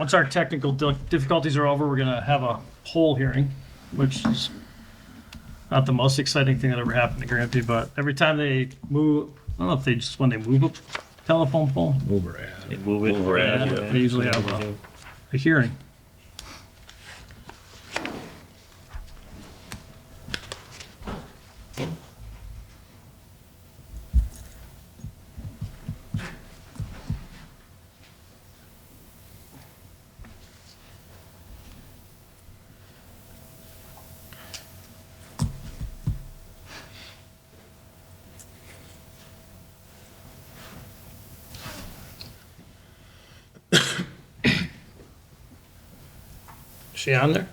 once our technical difficulties are over, we're gonna have a poll hearing, which is not the most exciting thing that ever happened to Granby, but every time they move, I don't know if they just, when they move a telephone pole, Move or add. They move it. Move around, yeah. they usually have a hearing. Is she on there?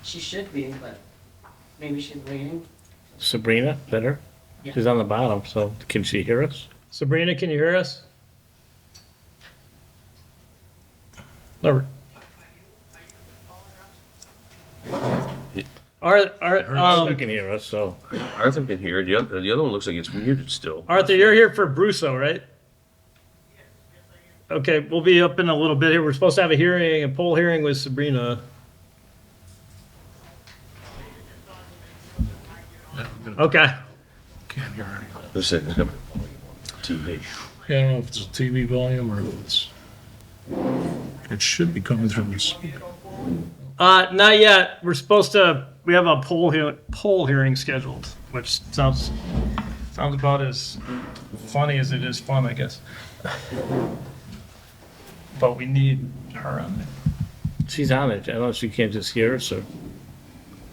She should be, but maybe she's waiting. Sabrina, better? Yeah. She's on the bottom, so can she hear us? Sabrina, can you hear us? No. Arthur can hear us, so. Arthur can hear it. The other one looks like it's muted still. Arthur, you're here for Brusso, right? Okay, we'll be up in a little bit here. We're supposed to have a hearing, a poll hearing with Sabrina. Okay. Can't hear anything. This is TV. Yeah, I don't know if it's a TV volume or if it's, it should be coming through this. Not yet. We're supposed to, we have a poll hearing scheduled, which sounds about as funny as it is fun, I guess. But we need her on there. She's on it, unless she can't just hear us, or.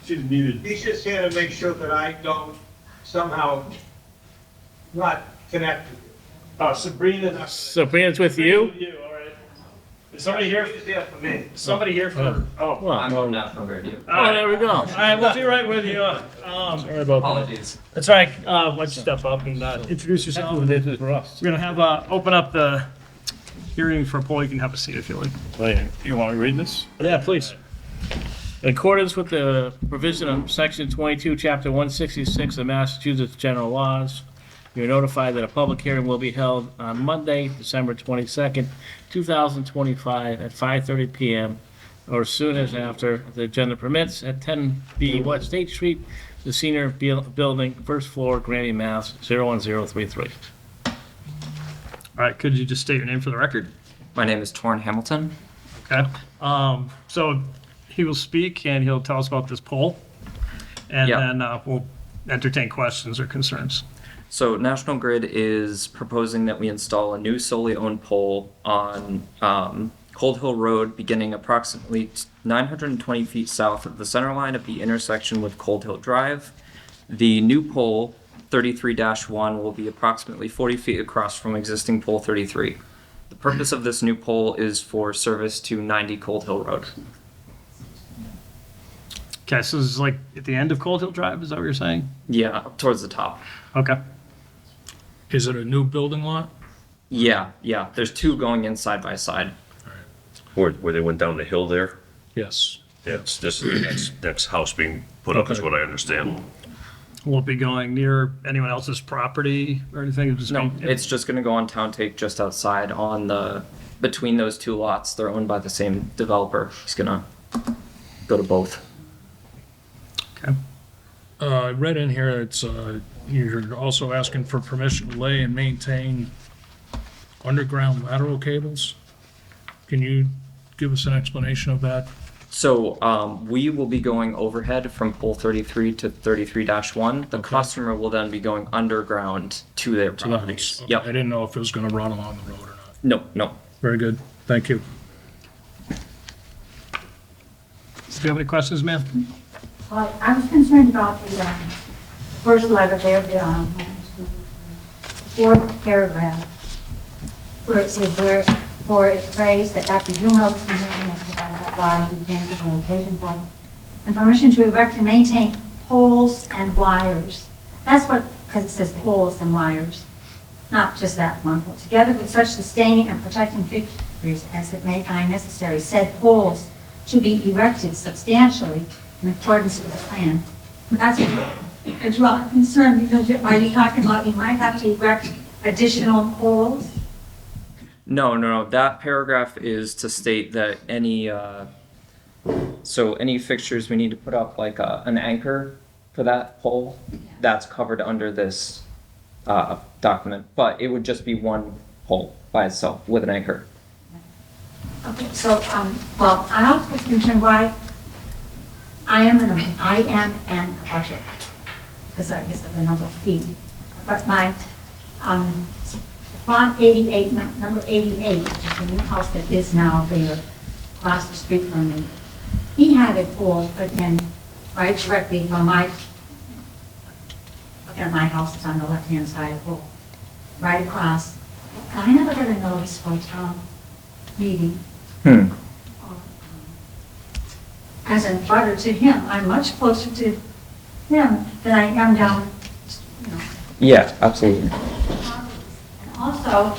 She's muted. He's just here to make sure that I don't somehow not connect with you. Oh, Sabrina. Sabrina's with you? All right. Is somebody here? He's there for me. Somebody here for? Oh. Well, I'm from National Grid. oh, there we go. All right, we'll be right with you. Sorry about that. Apologies. That's all right. Why don't you step up and introduce yourself? This is for us. We're gonna have open up the hearing for a poll. You can have a seat if you like. You want me to read this? Yeah, please. In accordance with the provision of Section 22, Chapter 166 of Massachusetts General Laws, you're notified that a public hearing will be held on Monday, December 22nd, 2025, at 5:30 PM, or as soon as after the agenda permits, at 10B West State Street, the Senior Building, first floor, Granby, Mass. 01033. All right, could you just state your name for the record? My name is Torrin Hamilton. Okay. So he will speak and he'll tell us about this poll, and Yeah. then we'll entertain questions or concerns. So National Grid is proposing that we install a new solely owned pole on Cold Hill Road, beginning approximately 920 feet south of the center line of the intersection with Cold Hill Drive. The new pole, 33-1, will be approximately 40 feet across from existing pole 33. The purpose of this new pole is for service to 90 Cold Hill Road. Okay, so this is like at the end of Cold Hill Drive, is that what you're saying? Yeah, up towards the top. Okay. Is it a new building lot? Yeah. There's two going in side by side. Where they went down the hill there? Yes. That's next house being put up is Okay. what I understand. Will it be going near anyone else's property or anything? It'll just No, be- it's just gonna go on Town Take just outside on between those two lots. They're owned by the same developer. He's gonna go to both. Okay. I read in here, it's, you're also asking for permission to lay and maintain underground lateral cables. Can you give us an explanation of that? So, we will be going overhead from pole 33 to 33-1. The customer will then be going underground to their To the properties. house? Yep. I didn't know if it was gonna run along the road or not. No. Very good. Thank you. Do you have any questions, ma'am? Well, I was concerned about the first letter there, the fourth paragraph, where it says for its phrase that after due notice and hearing of the body contains the location point, and permission to erect and maintain poles and wires. That's what, because it says poles and wires, not just that one. Together with such sustaining and protecting fixtures as it may find necessary, said poles should be erected substantially in accordance with the plan. That's a lot concerned, because are you talking about you might have to erect additional poles? No. That paragraph is to state that any, so any fixtures we need to put up like an anchor for that pole, that's covered under this document, but it would just be one pole by itself with an anchor. Okay, so, well, I also was concerned why I am an budget, because I guess of the number of feet. But my, font 88, number 88, which is the new house that is now there, across the street from me, he had a pool, but then right directly from my, again, my house is on the left-hand side of the pool, right across. I never got a notice for town meeting. As a butter to him, I'm much closer to him than I am down, you know. Yeah, absolutely. And also,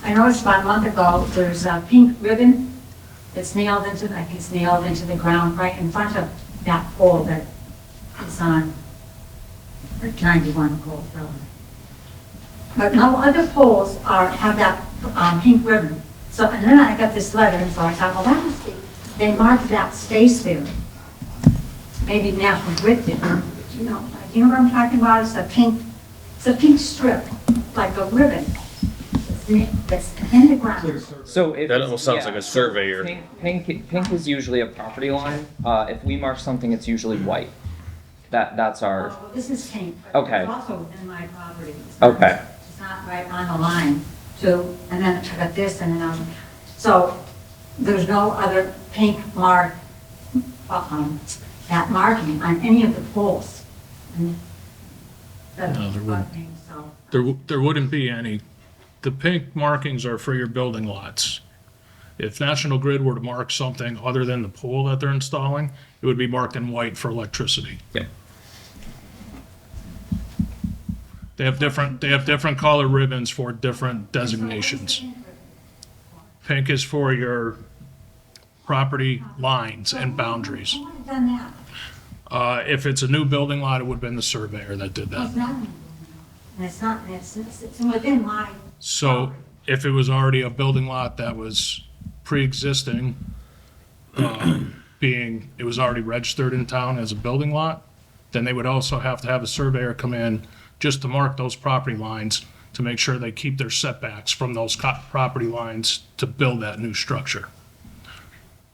I noticed about a month ago, there's a pink ribbon that's nailed into, I think it's nailed into the ground right in front of that pole that is on 91 Gold Road. But no other poles have that pink ribbon. So, and then I got this letter, and so I thought, well, that must be, they marked that space there. Maybe National Grid did, you know what I'm talking about? It's a pink strip, like a ribbon, that's in the ground. So if That it's- almost sounds like a surveyor. Pink is usually a property line. If we mark something, it's usually white. That's our, Oh, this is pink, but Okay. it's also within my property. It's not- Okay. It's not right on the line, too, and then I got this and then, so there's no other pink mark, that marking on any of the poles. And that's No, there wouldn't. marking, so. There wouldn't be any. The pink markings are for your building lots. If National Grid were to mark something other than the pole that they're installing, it would be marked in white for electricity. Yeah. They have different color ribbons for different designations. Pink is for your property lines and boundaries. Who would have done that? If it's a new building lot, it would have been the surveyor that did that. It's not, and it's not, and it's within my. So if it was already a building lot that was pre-existing, being, it was already registered in town as a building lot, then they would also have to have a surveyor come in just to mark those property lines to make sure they keep their setbacks from those property lines to build that new structure.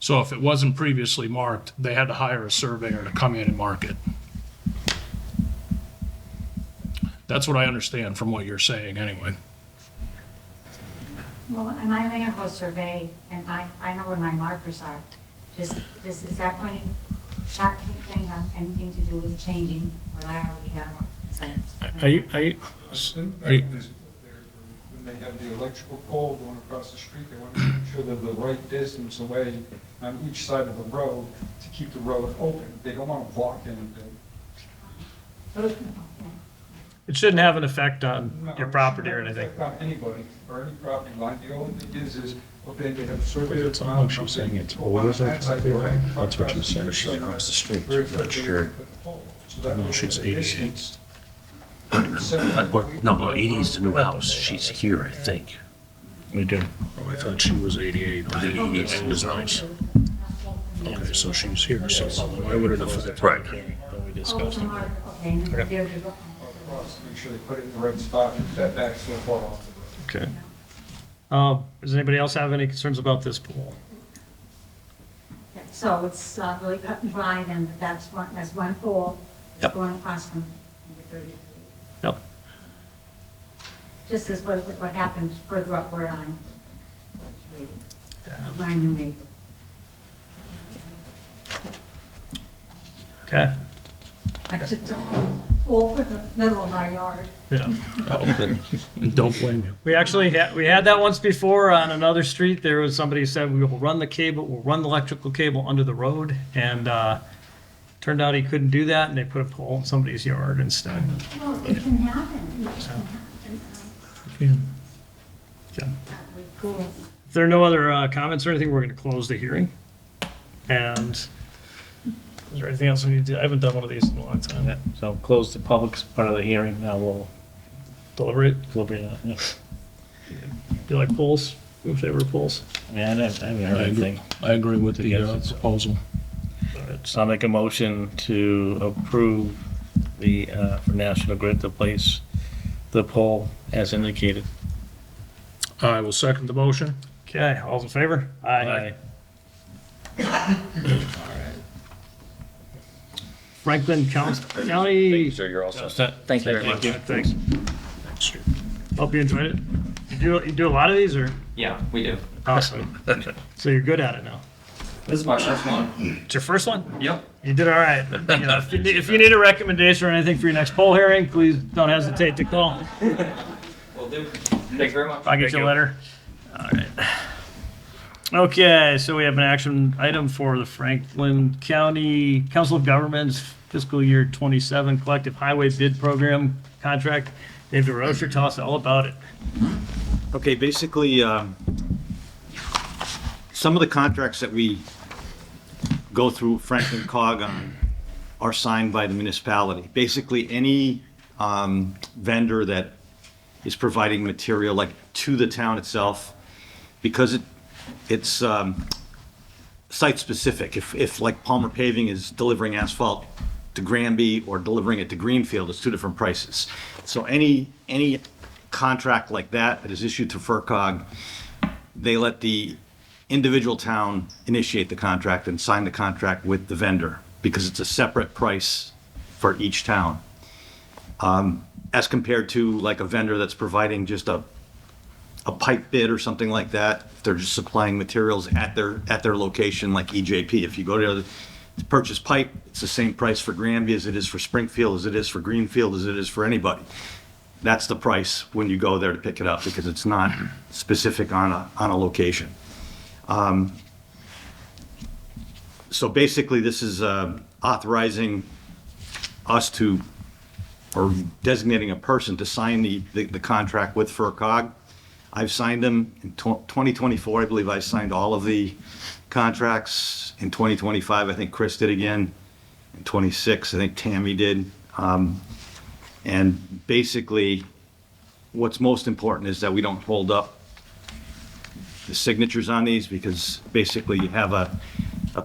So if it wasn't previously marked, they had to hire a surveyor to come in and mark it. That's what I understand from what you're saying, anyway. Well, and I land was surveyed, and I know where my markers are. Is that going to have anything to do with changing what I already have? When they have the electrical pole going across the street, they want to make sure they're the right distance away on each side of the road to keep the road open. They don't want to block anything. It shouldn't have an effect on No, your it property or shouldn't anything. affect on anybody or any property line. The only thing is, okay, they have surveyors. It's all she's saying it's always a property line. That's what she's saying. She's across the street. Not sure. No, she's 88. No, 80 is the new house. She's here, I think. We do. Oh, I thought she was 88. I think 80 is the new house. Okay, so she's here, so why would it affect? Right. That we discussed. Okay, there you go. Across, make sure they put it in the right spot and that back so far off. Okay. Does anybody else have any concerns about this pool? Yeah, so it's really cut and dried, and that's one pole Yep. that's going across from number 33. Yep. Just as what happens further up where I'm. My new neighbor. Okay. I took the pole for the middle of my yard. Yeah. Don't blame you. We actually had that once before on another street. There was somebody who said we will run the electrical cable under the road, and turned out he couldn't do that, and they put a pole in somebody's yard instead. Well, it can happen. It can happen. Okay. Cool. If there are no other comments or anything, we're going to close the hearing. And is there anything else we need to do? I haven't done one of these in a long time. So close the public part of the hearing, now we'll Deliberate. deliberate on it. Do you like polls? in favor of polls? Yeah, I haven't heard anything. I agree with the proposal. So I'll make a motion to approve the, for National Grid to place the pole as indicated. I will second the motion. Okay, all's in favor? Aye. Franklin County, Sure, you're all set. Set. Thank you very Thank much. you. thanks. Hope you enjoyed it. You do a lot of these, or? Yeah, we do. Awesome. So you're good at it now. This is my first one. It's your first one? Yep. You did all right. You know, if you need a recommendation or anything for your next poll hearing, please don't hesitate to call. Will do. Thank you very much. I'll get you a letter. All right. Okay, so we have an action item for the Franklin County Council of Governments fiscal year 27 collective highway bid program contract. Dave DeRocher, tell us all about it. Okay, basically, some of the contracts that we go through Franklin COG on are signed by the municipality. Basically, any vendor that is providing material like to the town itself, because it's site specific. If like Palmer Paving is delivering asphalt to Granby or delivering it to Greenfield, it's two different prices. So any contract like that is issued to FERCog, they let the individual town initiate the contract and sign the contract with the vendor because it's a separate price for each town. As compared to like a vendor that's providing just a pipe bid or something like that, if they're just supplying materials at their location, like EJP. If you go to purchase pipe, it's the same price for Granby as it is for Springfield, as it is for Greenfield, as it is for anybody. That's the price when you go there to pick it up because it's not specific on a location. So basically, this is authorizing us to, or designating a person to sign the contract with FERCog. I've signed them in 2024. I believe I signed all of the contracts. In 2025, I think Chris did again. In 26, I think Tammy did. And basically, what's most important is that we don't hold up the signatures on these because basically you have a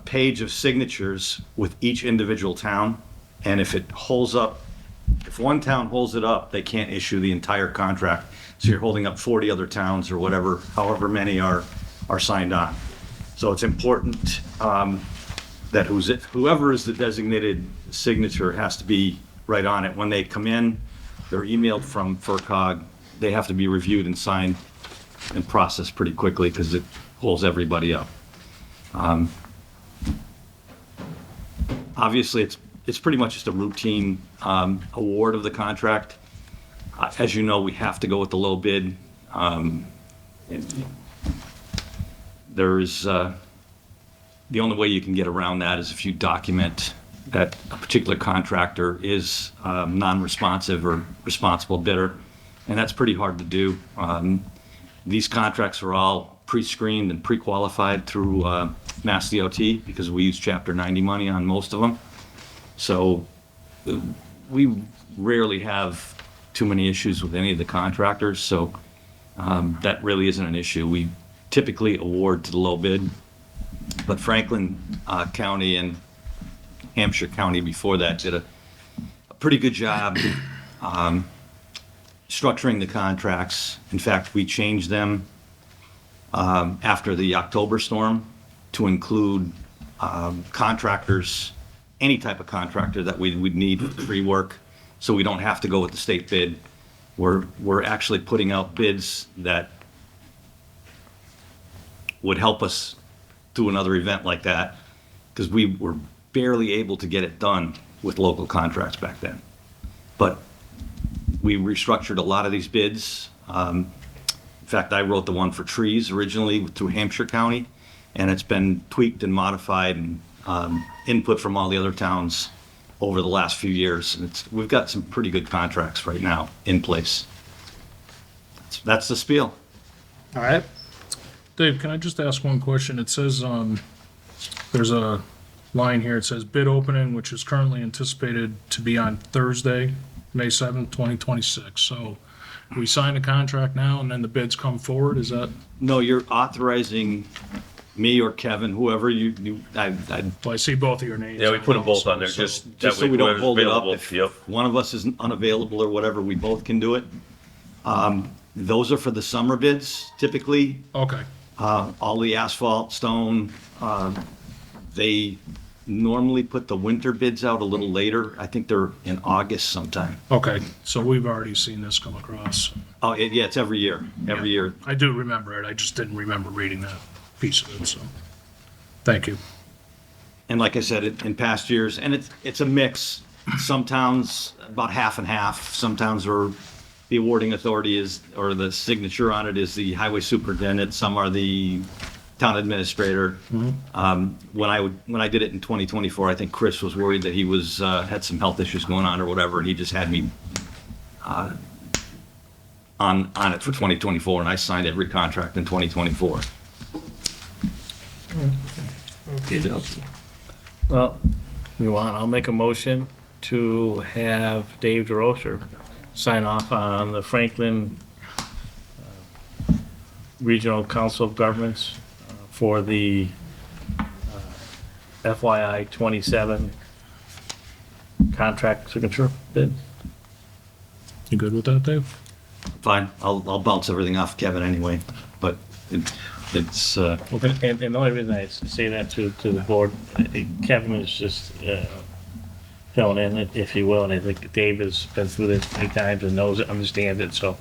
page of signatures with each individual town. And if it holds up, if one town holds it up, they can't issue the entire contract. So you're holding up 40 other towns or whatever, however many are signed on. So it's important that whoever is the designated signature has to be right on it. When they come in, they're emailed from FERCog. They have to be reviewed and signed and processed pretty quickly because it holds everybody up. Obviously, it's pretty much just a routine award of the contract. As you know, we have to go with the low bid. There's the only way you can get around that is if you document that a particular contractor is non-responsive or responsible bidder, and that's pretty hard to do. These contracts are all pre-screened and pre-qualified through Mass DOT because we use Chapter 90 money on most of them. So we rarely have too many issues with any of the contractors, so that really isn't an issue. We typically award to the low bid, but Franklin County and Hampshire County before that did a pretty good job structuring the contracts. In fact, we changed them after the October storm to include contractors, any type of contractor that we'd need for free work, so we don't have to go with the state bid. We're actually putting out bids that would help us do another event like that, because we were barely able to get it done with local contracts back then. But we restructured a lot of these bids. In fact, I wrote the one for trees originally through Hampshire County, and it's been tweaked and modified and input from all the other towns over the last few years. And we've got some pretty good contracts right now in place. That's the spiel. All right. Dave, can I just ask one question? It says, there's a line here, it says bid opening, which is currently anticipated to be on Thursday, May 7th, 2026. So we sign a contract now and then the bids come forward, is that, No, you're authorizing me or Kevin, whoever well, I see both of your names. Yeah, we put them both also, on there, so- just that just so way we don't whoever's hold it up. available. If Yep. one of us is unavailable or whatever, we both can do it. Those are for the summer bids typically. Okay, All the asphalt, stone, they normally put the winter bids out a little later. I think they're in August sometime. okay, so we've already seen this come across. Oh, yeah, it's every year, every year. I do remember it, I just didn't remember reading that piece of it, so, thank you. And like I said, in past years, and it's a mix. Some towns, about half and half. Some towns are, the awarding authority is, or the signature on it is the highway superintendent. Some are the town administrator. When I did it in 2024, I think Chris was worried that he was, had some health issues going on or whatever, and he just had me on it for 2024, and I signed every contract in 2024. Well, you want, I'll make a motion to have Dave DeRocher sign off on the Franklin Regional Council of Governments for the FYI 27 contract signature bid. You good with that, Dave? Fine, I'll bounce everything off Kevin anyway, but it's, And the only reason I say that to the board, Kevin is just filling in, if you will, and I think Dave has been through this many times and knows it, understands it, so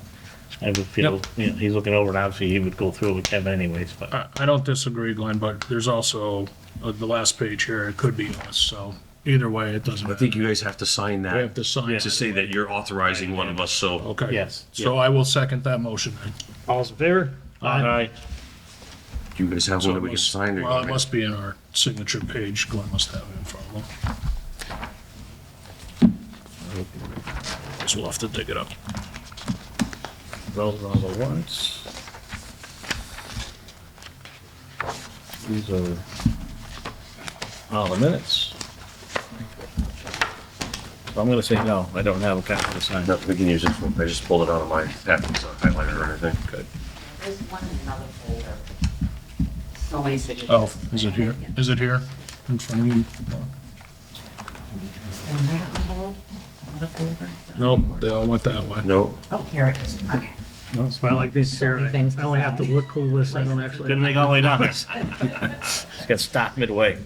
I would feel, you know, he's looking over, and obviously he would go through it with Kevin anyways, but. I don't disagree, Glenn, but there's also, the last page here, it could be us, so either way, it doesn't I matter. think you guys have to sign We have that to sign to it. say that you're authorizing one of us, so. Okay. Yes. So I will second that motion then. All's in favor? Aye. Do you guys have So one it that we can must- sign? Well, it must be in our signature page, Glenn must have it in front of him. So we'll have to dig it up. Those are all the warrants. These are all the minutes. So I'm gonna say no, I don't have a copy to sign. No, we can use this one. I just pulled it out of my packet, so highlighter or anything. Good. There's one in another folder. So many signatures. Oh, is it here? Is it here in front of you? Another folder? Nope, they all went that way. No, Oh, here it is. Okay. That's why I like these here. many things I only have to look who this, I don't actually. Didn't make all the way down this. Got stopped midway.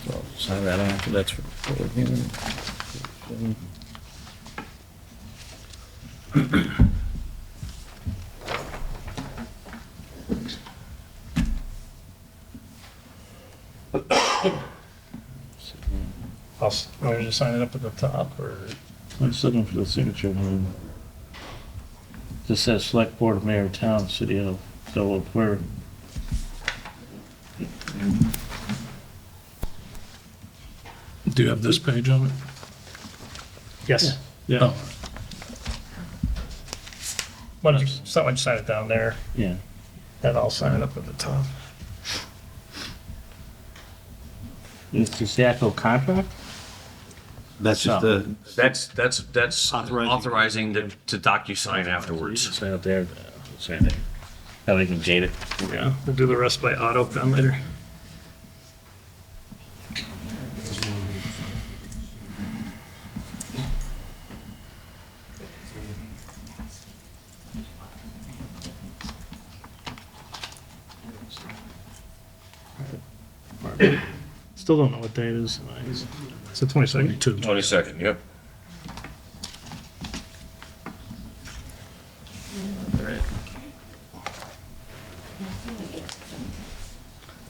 So sign that after, that's for him. I'll just sign it up at the top, or? I'm just looking for the signature. This says Select Board of Mayor of Town, City of, so if we're. Do you have this page of it? Yes. Yeah. Oh, Why don't someone sign it down there, Yeah. and I'll sign it up at the top. Is this the actual contract? that's just the, that's Authorizing. authorizing to DocuSign afterwards. Sign up there, sign there. That way you can date it. Yeah, we'll do the rest by auto pen later. Still don't know what day it is. It's the 22nd. 22. 22nd, yep.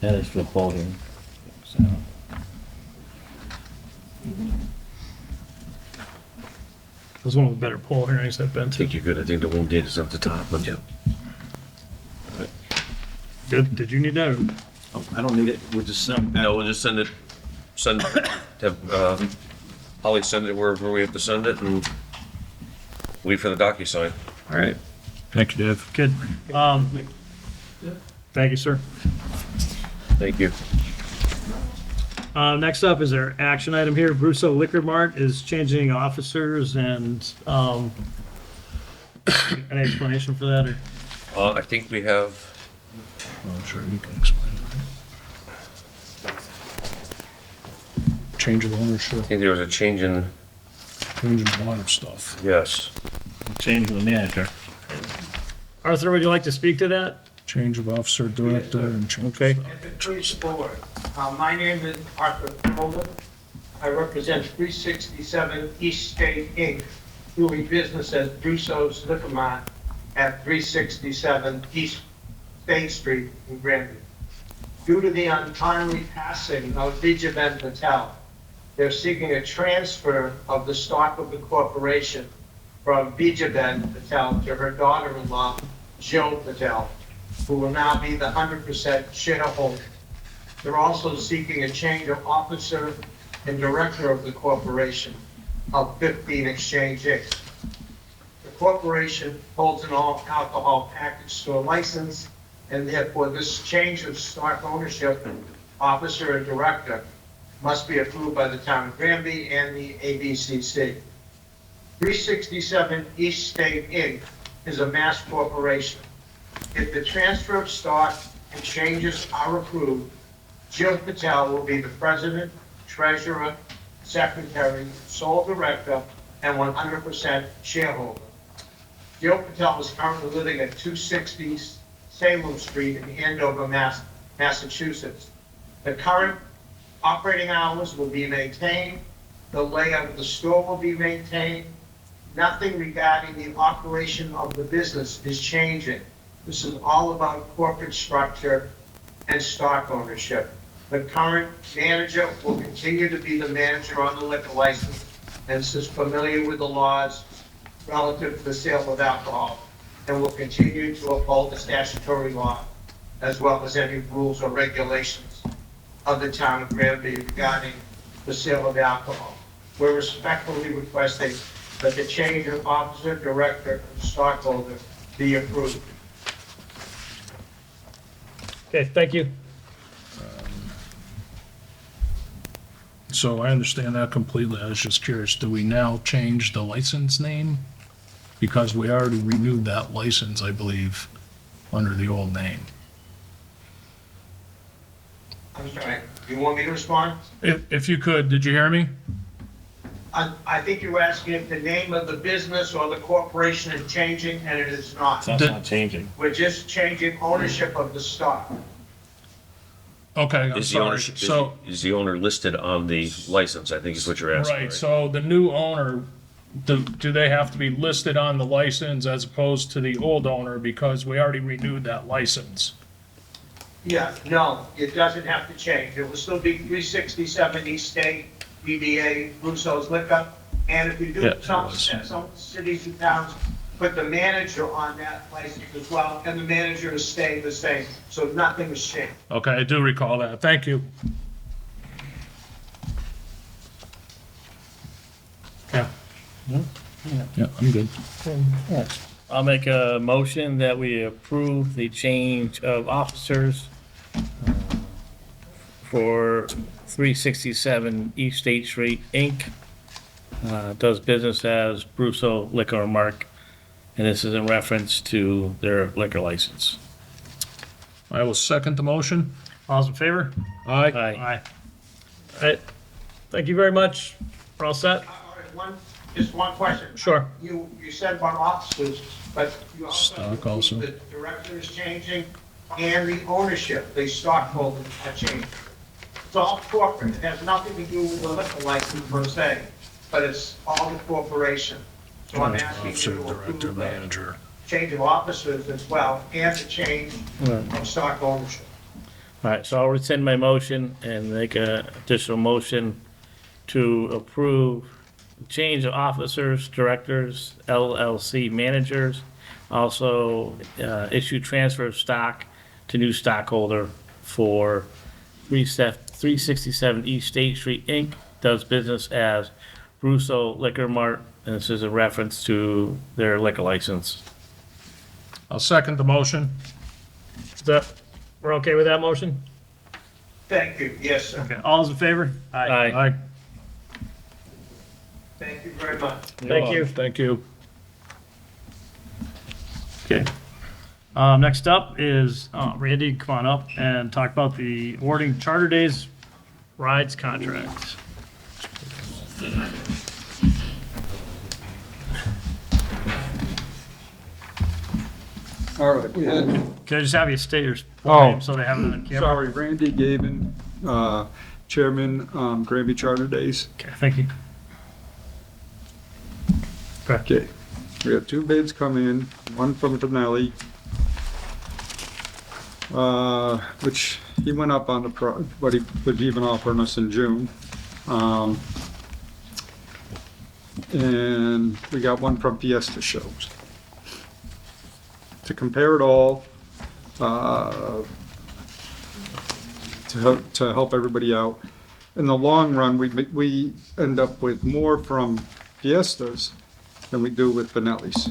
That is for the poll hearing. So, It was one of the better poll hearings I've been I to. think you're good. I think the wind date is at the top, but yeah. Good. Did you need that? or- I don't need it, we're just sending back. No, we'll just send, have, Holly send it wherever we have to send it and wait for the DocuSign. All right. Thank you, Dave. Good. Thank you, sir. Thank you. Next up is our action item here. Brusso Liquor Mart is changing officers and, any explanation for that or? I think we have, I'm sure you can explain that. Change of ownership, I think there was a change in, change in a lot of stuff. yes. Change the manager. Arthur, would you like to speak to that? Change of officer, director, and change of Okay. stuff. At the police board, my name is Arthur Coleman. I represent 367 East State Inc., doing business as Brusso's Liquor Mart at 367 East State Street in Granby. Due to the untimely passing of Vijay Patel, they're seeking a transfer of the stock of the corporation from Vijay Patel to her daughter-in-law, Jill Patel, who will now be the 100% shareholder. They're also seeking a change of officer and director of the corporation of 15 Exchange Inc. The corporation holds an all-alcohol package store license, and therefore this change of stock ownership, officer and director, must be approved by the town of Granby and the ABCC. 367 East State Inc. is a mass corporation. If the transfer of stock and changes are approved, Jill Patel will be the president, treasurer, secretary, sole director, and 100% shareholder. Jill Patel is currently living at 260 Salem Street in Andover, Massachusetts. The current operating hours will be maintained. The layout of the store will be maintained. Nothing regarding the operation of the business is changing. This is all about corporate structure and stock ownership. The current manager will continue to be the manager on the liquor license and is familiar with the laws relative to the sale of alcohol, and will continue to uphold the statutory law as well as any rules or regulations of the town of Granby regarding the sale of alcohol. We're respectfully requesting that the change of officer, director, and stockholder be approved. Okay, thank you. So I understand that completely. I was just curious, do we now change the license name? Because we already renewed that license, I believe, under the old name. I'm sorry, you want me to respond? If you could, did you hear me? I think you were asking if the name of the business or the corporation is changing, and it is not. That's not changing. We're just changing ownership of the stock. Okay, I'm Is the sorry. ownership, So, is the owner listed on the license, I think is what you're asking, right, right? so the new owner, do they have to be listed on the license as opposed to the old owner because we already renewed that license? Yeah, no, it doesn't have to change. It will still be 367 East State, DBA, Brusso's Liquor. And if you do, Yeah, it some was. cities and towns put the manager on that license as well, and the manager is staying the same, so nothing has changed. Okay, I do recall that. Thank you. Yeah. Yeah, I'm good. I'll make a motion that we approve the change of officers for 367 East State Street, Inc. Does business as Brusso Liquor Mart, and this is in reference to their liquor license. I will second the motion. All's in favor? Aye. Aye. Aye. All right, thank you very much. We're all set? Just one question. Sure. You said about officers, but you also. Stock also. The director is changing and the ownership, the stockholders are changing. It's all corporate. It has nothing to do with the liquor license per se, but it's all the corporation. So I'm asking Officer, you to director, approve the manager. change of officers as well and the change of stock ownership. All right, so I'll rescind my motion and make a additional motion to approve change of officers, directors, LLC managers, also issue transfer of stock to new stockholder for 367 East State Street, Inc., does business as Brusso Liquor Mart, and this is a reference to their liquor license. I'll second the motion. Is that, we're okay with that motion? Thank you, yes, sir. Okay, all those in favor? Aye. Aye. Thank you very much. Thank you. Thank you. Okay. Next up is Randy, come on up and talk about the awarding Charter Days rides contract. All right, we had, Can I just have you state your full name so they have it on camera? sorry, Randy Gaben, Chairman, Granby Charter Days. Okay, thank you. Okay. Okay, we had two bids come in, one from Tonelli, which he went up on the but he was even offering us in June. And we got one from Fiesta Shows. To compare it all, to help everybody out, in the long run, we end up with more from Fiestas than we do with Benelli's.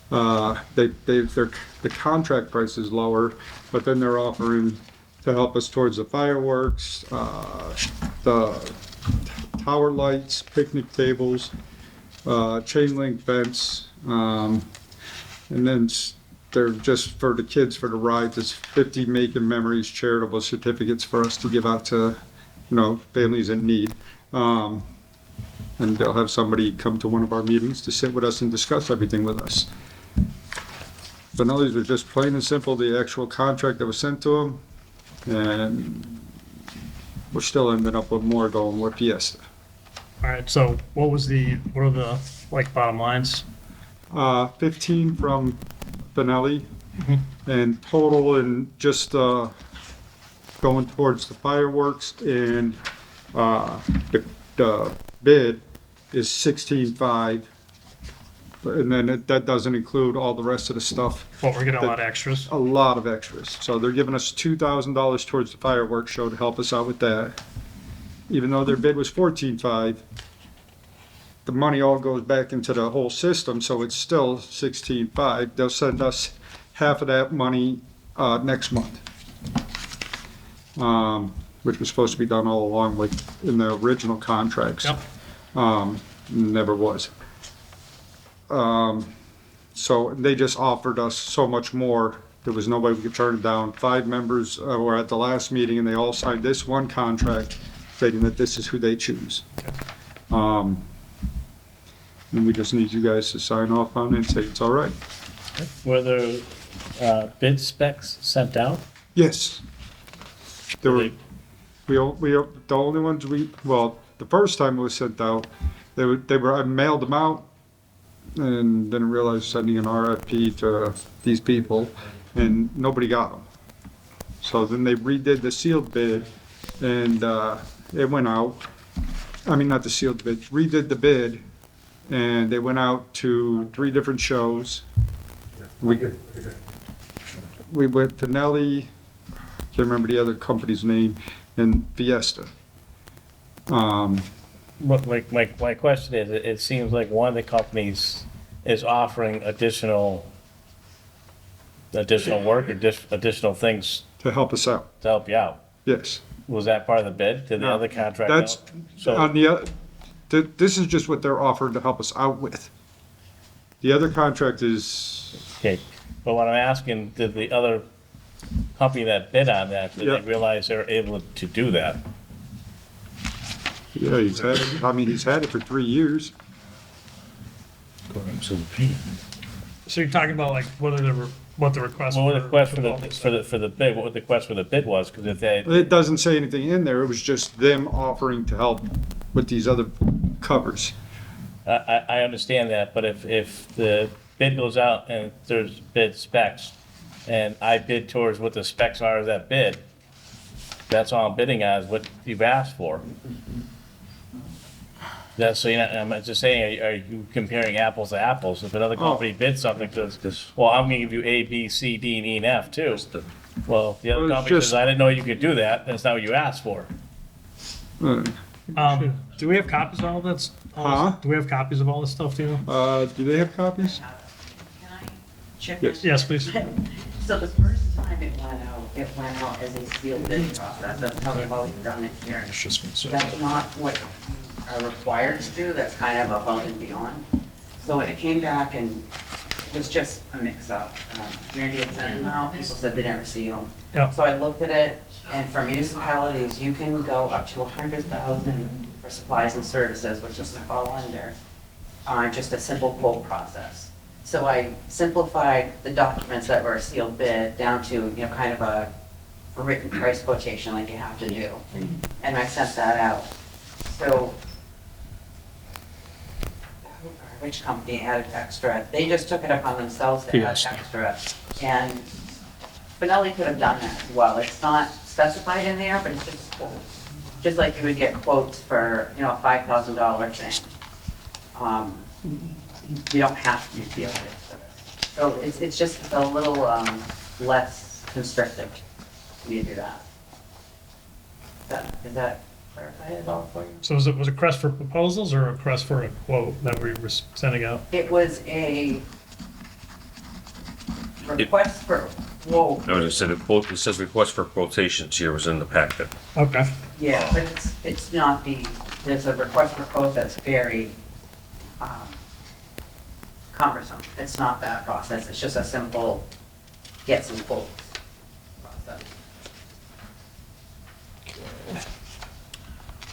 The contract price is lower, but then they're offering to help us towards the fireworks, the tower lights, picnic tables, chain link fence, and then they're just for the kids, for the rides, it's 50 Making Memories charitable certificates for us to give out to, families in need. And they'll have somebody come to one of our meetings to sit with us and discuss everything with us. Benelli's was just plain and simple, the actual contract that was sent to them, and we're still ending up with more going with Fiesta. All right, so what are the bottom lines? 15 from Benelli, and total and just going towards the fireworks and the bid is 16.5, and then that doesn't include all the rest of the stuff. Well, we're getting a lot of extras. A lot of extras. So they're giving us $2,000 towards the fireworks show to help us out with that. Even though their bid was 14.5, the money all goes back into the whole system, so it's still 16.5. They'll send us half of that money next month, which was supposed to be done all along, like in the original contracts. Yep. Never was. So they just offered us so much more. There was no way we could turn it down. 5 members were at the last meeting, and they all signed this one contract stating that this is who they choose. And we just need you guys to sign off on it and say it's all right. Were the bid specs sent out? Yes. There were, the only ones the first time it was sent out, I mailed them out and didn't realize sending an RFP to these people, and nobody got them. So then they redid the sealed bid, and it went out. I mean, not the sealed bid, redid the bid, and they went out to 3 different shows. We went to Nelly, can't remember the other company's name, and Fiesta. My question is, it seems like one of the companies is offering additional work, additional things To help us out, to help you out. yes. Was that part of the bid? Did the No, other contract? That's, So, on the, this is just what they're offering to help us out with. The other contract is, okay, but what I'm asking, did the other company that bid on that, did Yeah. they realize they were able to do that? yeah, he's had it for 3 years. So you're talking about what the request? What was the request for the bid? What was the request for the bid was? Because if they, It doesn't say anything in there, it was just them offering to help with these other covers. I understand that, but if the bid goes out and there's bid specs, and I bid towards what the specs are of that bid, that's all I'm bidding on, is what you've asked for. That's, so I'm just saying, are you comparing apples to apples? If another company bids something, says, well, I'm gonna give you A, B, C, D, and E, and F too. Well, the other Well, it's company says, just- I didn't know you could do that, that's not what you asked for. Do we have copies of all that? Huh? Do we have copies of all this stuff too? Do they have copies? Can I check? Yes. Yes, please. So the first time time it went out as a sealed bid process. That's how they've always done it here. It's just been said. That's not what are required to do, that's kind of above and beyond. So when it came back and it was just a mix-up. Randy had sent them out, people said they never see them. Yeah. So I looked at it, and for municipalities, you can go up to 100,000 for supplies and services, which doesn't fall under just a simple quote process. So I simplified the documents that were a sealed bid down to, you know, kind of a written price quotation like you have to do. And I sent that out. So, which company added extra? They just took it upon themselves to add Yes. extra. And Benelli could have done that as well. It's not specified in there, but it's just like you would get quotes for, you know, a $5,000 thing. You don't have to feel it. So it's just a little less constrictive when you do that. Is that clarified at all for you? So was it a request for proposals or a request for a quote that we were sending out? It was a request for quote. No, it said it says request for quotations here was in the packet. Okay. Yeah, but it's not there's a request for quote that's very cumbersome. It's not that process. It's just a simple get some quotes process.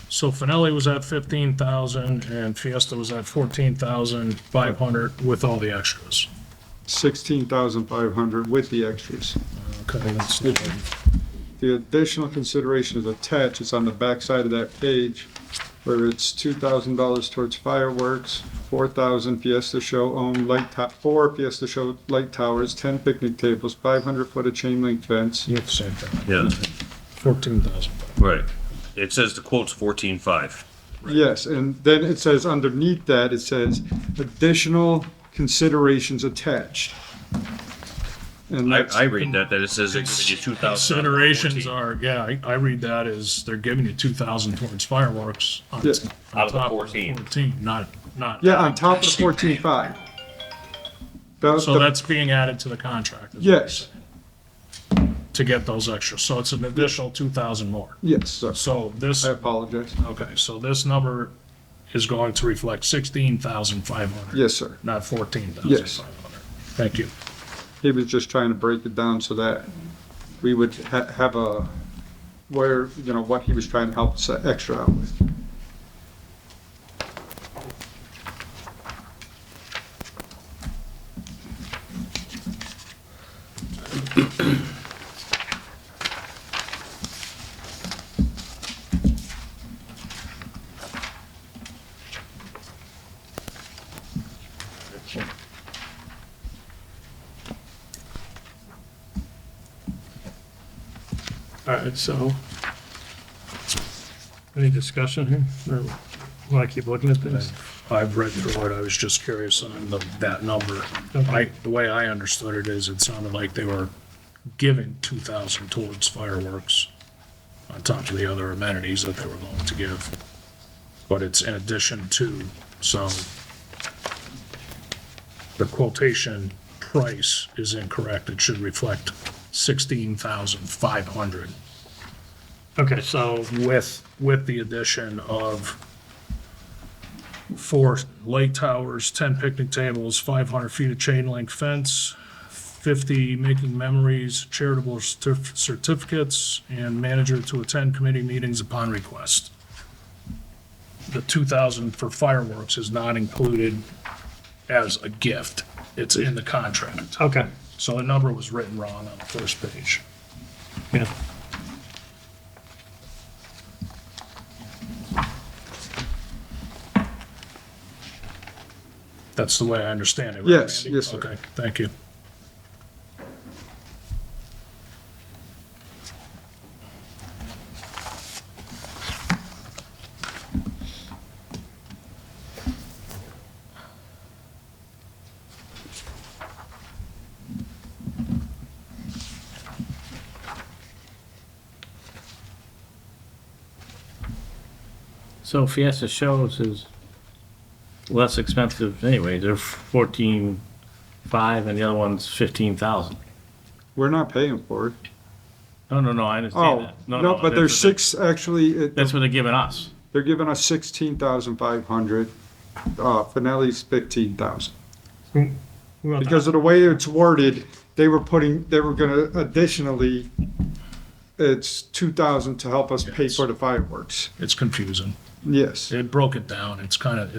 So Finelli was at 15,000 and Fiesta was at 14,500 with all the extras. 16,500 with the extras. Okay, that's The additional consideration is attached. It's on the back side of that page, where it's $2,000 towards fireworks, 4,000 Fiesta Show owned 4 Fiesta Show light towers, 10 picnic tables, 500-foot of chain link fence. you have the same thing. Yeah, 14,000. right. It says the quote's 14.5. Yes, and then it says underneath that, it says additional considerations attached. And that's, I read that it says they're giving you 2,000. Considerations are, yeah, I read that as they're giving you 2,000 towards fireworks on Yeah. on Out of the top 14. 14, not. yeah, on top of 14.5. So that's being added to the contract. is what Yes, you're saying, to get those extras. So it's an additional 2,000 more. yes, sir. So this, I apologize. okay, so this number is going to reflect 16,500. Yes, sir. Not 14,500. Yes. Thank you. He was just trying to break it down so that we would have a, where, you know, what he was trying to help us extra out with. All right, so any discussion here? Or want to keep looking at this? I've read through it, I was just curious on that number. The way I understood it is, it sounded like they were giving 2,000 towards fireworks on top of the other amenities that they were going to give. But it's in addition to, so the quotation price is incorrect. It should reflect 16,500 Okay, so with the addition of 4 light towers, 10 picnic tables, 500 feet of chain link fence, 50 making memories, charitable certificates, and manager to attend committee meetings upon request. The 2,000 for fireworks is not included as a gift. It's in the contract. okay, So the number was written wrong on the first page. yeah. That's the way I understand it, right? Yes, Randy? yes, sir. Okay, thank you. So Fiesta Shows is less expensive anyway. They're 14.5 and the other one's 15,000. We're not paying for it. No, I understand Oh, that. no, but there's that's what six, actually, That's what they're giving us. they're giving us 16,500. Finelli's 15,000. Because of the way it's worded, they were gonna additionally, it's 2,000 to help us pay for the fireworks. It's confusing. Yes. It broke it down. It's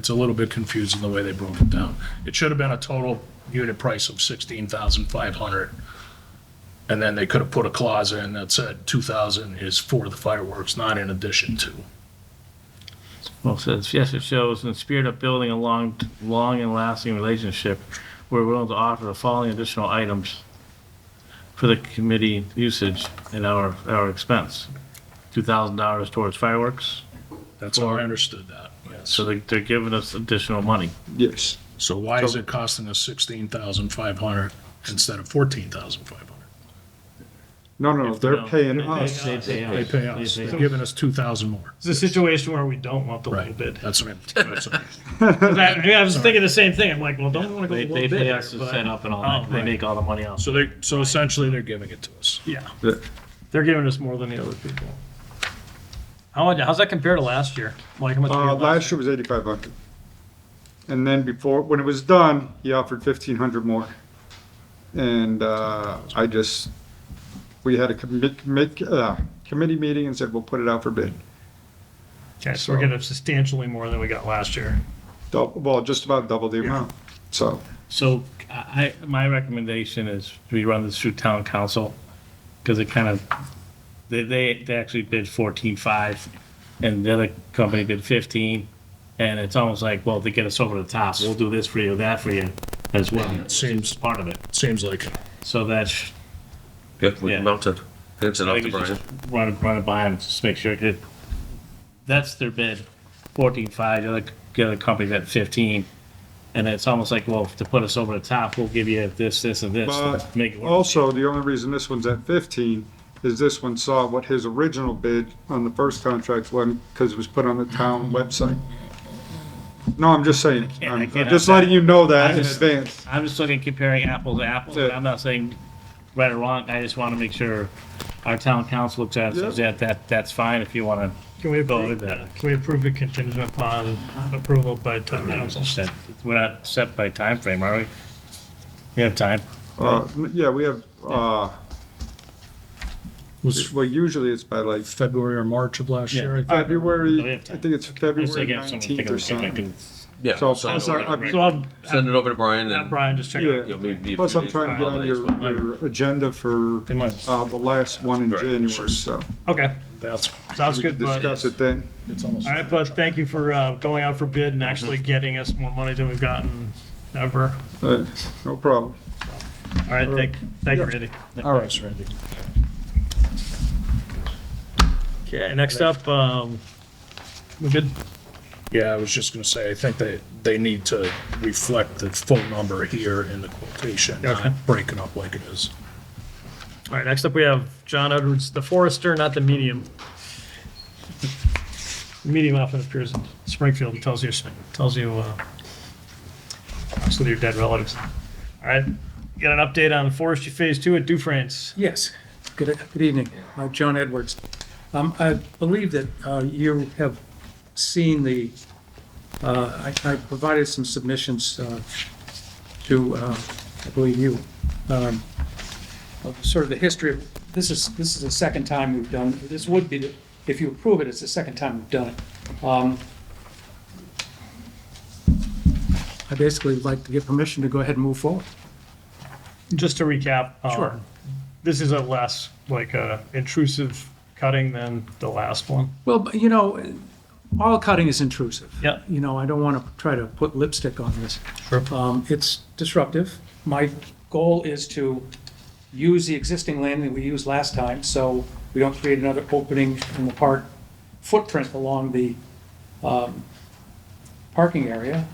a little bit confusing the way they broke it down. It should have been a total unit price of 16,500. And then they could have put a clause in that said 2,000 is for the fireworks, not in addition to. Well, it says, yes, it shows in the spirit of building a long and lasting relationship, we're willing to offer the following additional items for the committee usage at our expense. $2,000 towards fireworks. That's how I understood that, yes. So they're giving us additional money. Yes. So why is it costing us 16,500 instead of 14,500? No, they're paying us. They pay us. They pay us. They're giving us 2,000 more. It's a situation where we don't want the low Right. bid. That's what I'm. 'Cause I was thinking the same thing. I'm like, well, don't want to go They with the low bid. pay us to but- set up and all Oh, that. They right. make all the money off. So essentially they're giving it to us. Yeah, Yeah. they're giving us more than the other people. How's that compare to last year? Like how much? we had Last year was 8,500. And then before, when it was done, he offered 1,500 more. And, we had a committee meeting and said, we'll put it out for bid. Okay, so we're getting substantially more than we got last year. Well, just about double the amount, so. So my recommendation is we run this through town council, because it kind of, they actually bid 14.5, and the other company bid 15, and it's almost like, well, to get us over the top, we'll do this for you, that for you as well. It seems part of it. Seems like it. So that's, Yeah, we Yeah. can mount it. It's it I up think to we Brian. just run it by them, just make sure, that's their bid, 14.5, the other company's at 15. And it's almost like, well, to put us over the top, we'll give you this, this, and this to But make it work. also, the only reason this one's at 15 is this one saw what his original bid on the first contract was, because it was put on the town website. No, I'm just saying, I I'm can't just have letting you know that I in just- advance. I'm just looking, comparing apples to apples, and Yeah. I'm not saying right or wrong, I just want to make sure our town council looks at it, and says, yeah, that's fine if you want Can we go approve with that. Can we approve it contingent upon approval by town council? We're not set by time frame, are we? We have time. Yeah, we have, Was well, usually it's by like February or March of last Yeah. year, I think. We February, have I time. think it's Just February like have someone take 19th a or look at it, something. Yeah. So, send it plus, over to- So I'll Send it over to Brian have and. Brian just check Yeah. it out. you know, maybe plus I'm trying to get on your agenda for, They might. the last one in Right. January, so Okay, That's, sounds we good, can bud. discuss it then. it's almost. All right, bud, thank you for going out for bid and actually getting us more money than we've gotten ever. No problem. All right, thank you, Randy. All right, Randy. Okay, next up, we good? Yeah, I was just gonna say, I think they need to reflect the full number here in the quotation, Okay. not break it up like it is. All right, next up we have John Edwards, the Forester, not the medium. The medium often appears in Springfield and tells you talks with your dead relatives. All right, got an update on Forestry Phase 2 at Dufrane's. Yes, good evening. John Edwards. I believe that you have seen I provided some submissions to, I believe you, of sort of the history of, this is the second time we've done, this would be, if you approve it, it's the second time we've done it. I basically would like to get permission to go ahead and move forward. Just to recap, Sure. this is a less intrusive cutting than the last one. Well, but, all cutting is intrusive. Yeah. I don't want to try to put lipstick on this. Sure. It's disruptive. My goal is to use the existing land that we used last time, so we don't create another opening in the park footprint along the parking area.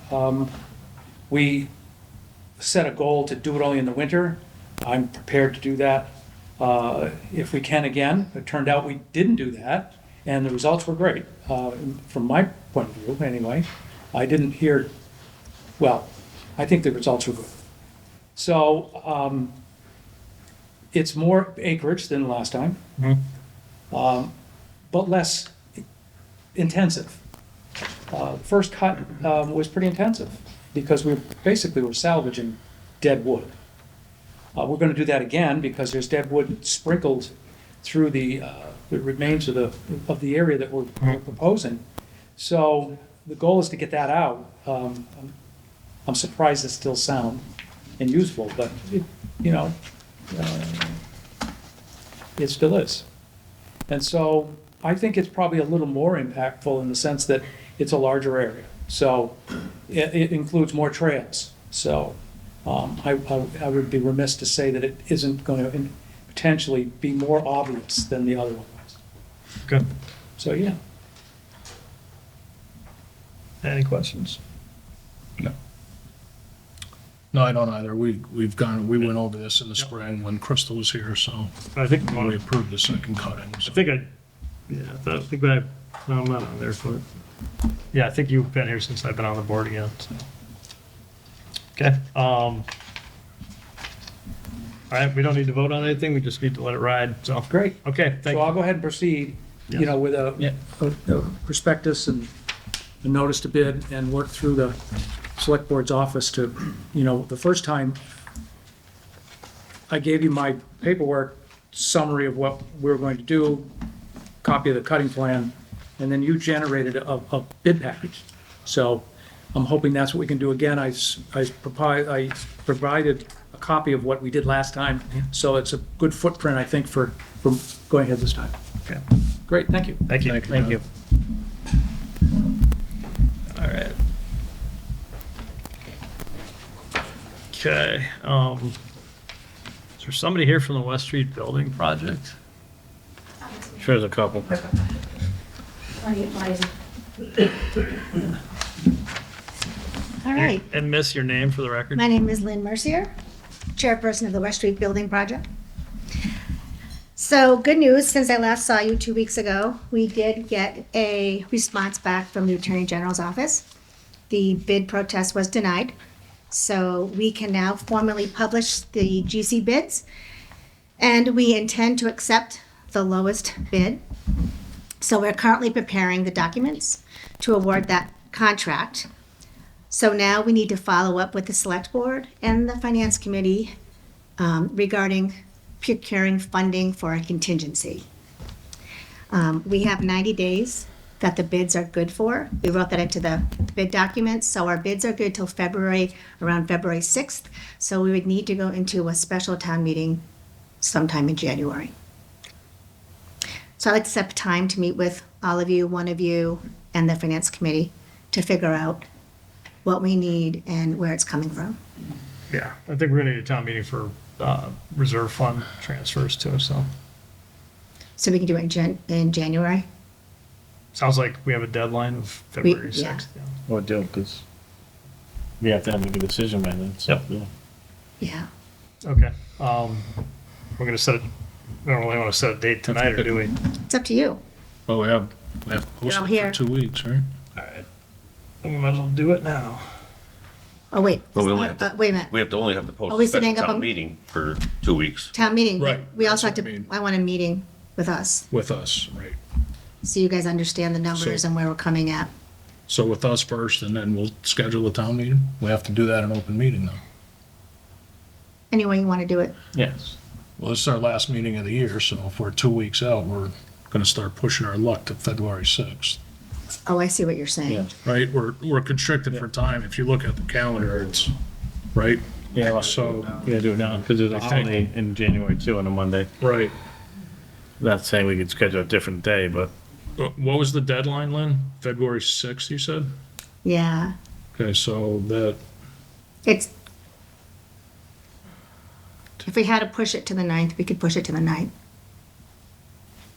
We set a goal to do it only in the winter. I'm prepared to do that if we can again. It turned out we didn't do that, and the results were great, from my point of view, anyway. I didn't hear, well, I think the results were good. So, It's more acreage than last time. But less intensive. First cut was pretty intensive because we basically were salvaging dead wood. We're gonna do that again because there's dead wood sprinkled through the remains of the area that we're proposing. So the goal is to get that out. I'm surprised it's still sound and useful, but it still is. And so I think it's probably a little more impactful in the sense that it's a larger area. So it includes more trails. So I would be remiss to say that it isn't going to potentially be more obvious than the other one was. Good. So, yeah. Any questions? No, I don't either. We went over this in the spring when Crystal was here, so I think we approved the second cutting. I think no, I'm not on there for it. Yeah, I think you've been here since I've been on the board again. So. Okay. All right, we don't need to vote on anything. We just need to let it ride. So Great. Okay, thank So you. I'll go ahead and proceed, with a prospectus and a notice to bid and work through the select board's office to, the first time I gave you my paperwork summary of what we were going to do, copy of the cutting plan, and then you generated a bid package. So I'm hoping that's what we can do again. I provided a copy of what we did last time, so it's a good footprint, I think, for going ahead this time. Okay. Great, thank you. Thank you. Thank you. All right. Okay. Is there somebody here from the West Street Building Project? Sure, there's a couple. All right. And miss your name for the record. My name is Lynn Mercier, chairperson of the West Street Building Project. So good news, since I last saw you 2 weeks ago, we did get a response back from the Attorney General's office. The bid protest was denied. So we can now formally publish the GC bids. And we intend to accept the lowest bid. So we're currently preparing the documents to award that contract. So now we need to follow up with the Select Board and the Finance Committee regarding procuring funding for a contingency. We have 90 days that the bids are good for. We wrote that into the bid documents, so our bids are good till around February 6th. So we would need to go into a special town meeting sometime in January. So I'd like to set time to meet with all of you, one of you, and the Finance Committee to figure out what we need and where it's coming from. Yeah, I think we're gonna need a town meeting for reserve fund transfers too, so. So we can do it in January? Sounds like we have a deadline of February yeah. 6th. Yeah. What do, because we have to make a decision by then. So, Yep. Yeah. Okay, we're gonna set, we don't really wanna set a date tonight, or do we? It's up to you. Well, we have to post all it here. for 2 weeks, right? All right. We might as well do it now. Oh, wait. Well, we only have to- Wait a minute. We have to only have to post Are we a special setting up town a- meeting for 2 weeks. Town meeting. but Right, We also have that's what I to, mean. I want a meeting with us, With us, right. so you guys understand the numbers So- and where we're coming at. So with us first, and then we'll schedule a town meeting? We have to do that in open meeting, though. Any way you want to do it. yes. Well, this is our last meeting of the year, so if we're 2 weeks out, we're gonna start pushing our luck to February 6th, Oh, I see what you're saying. Yeah. right? We're constricted for time. If you look at the calendar, it's, right? Yeah, well, So, we gotta do it now, because there's a I think- holiday in January too, on a Monday. right. Not saying we could schedule a different day, but What was the deadline, Lynn? February 6th, you said? Yeah. Okay, so that, It's, if we had to push it to the 9th, we could push it to the 9th.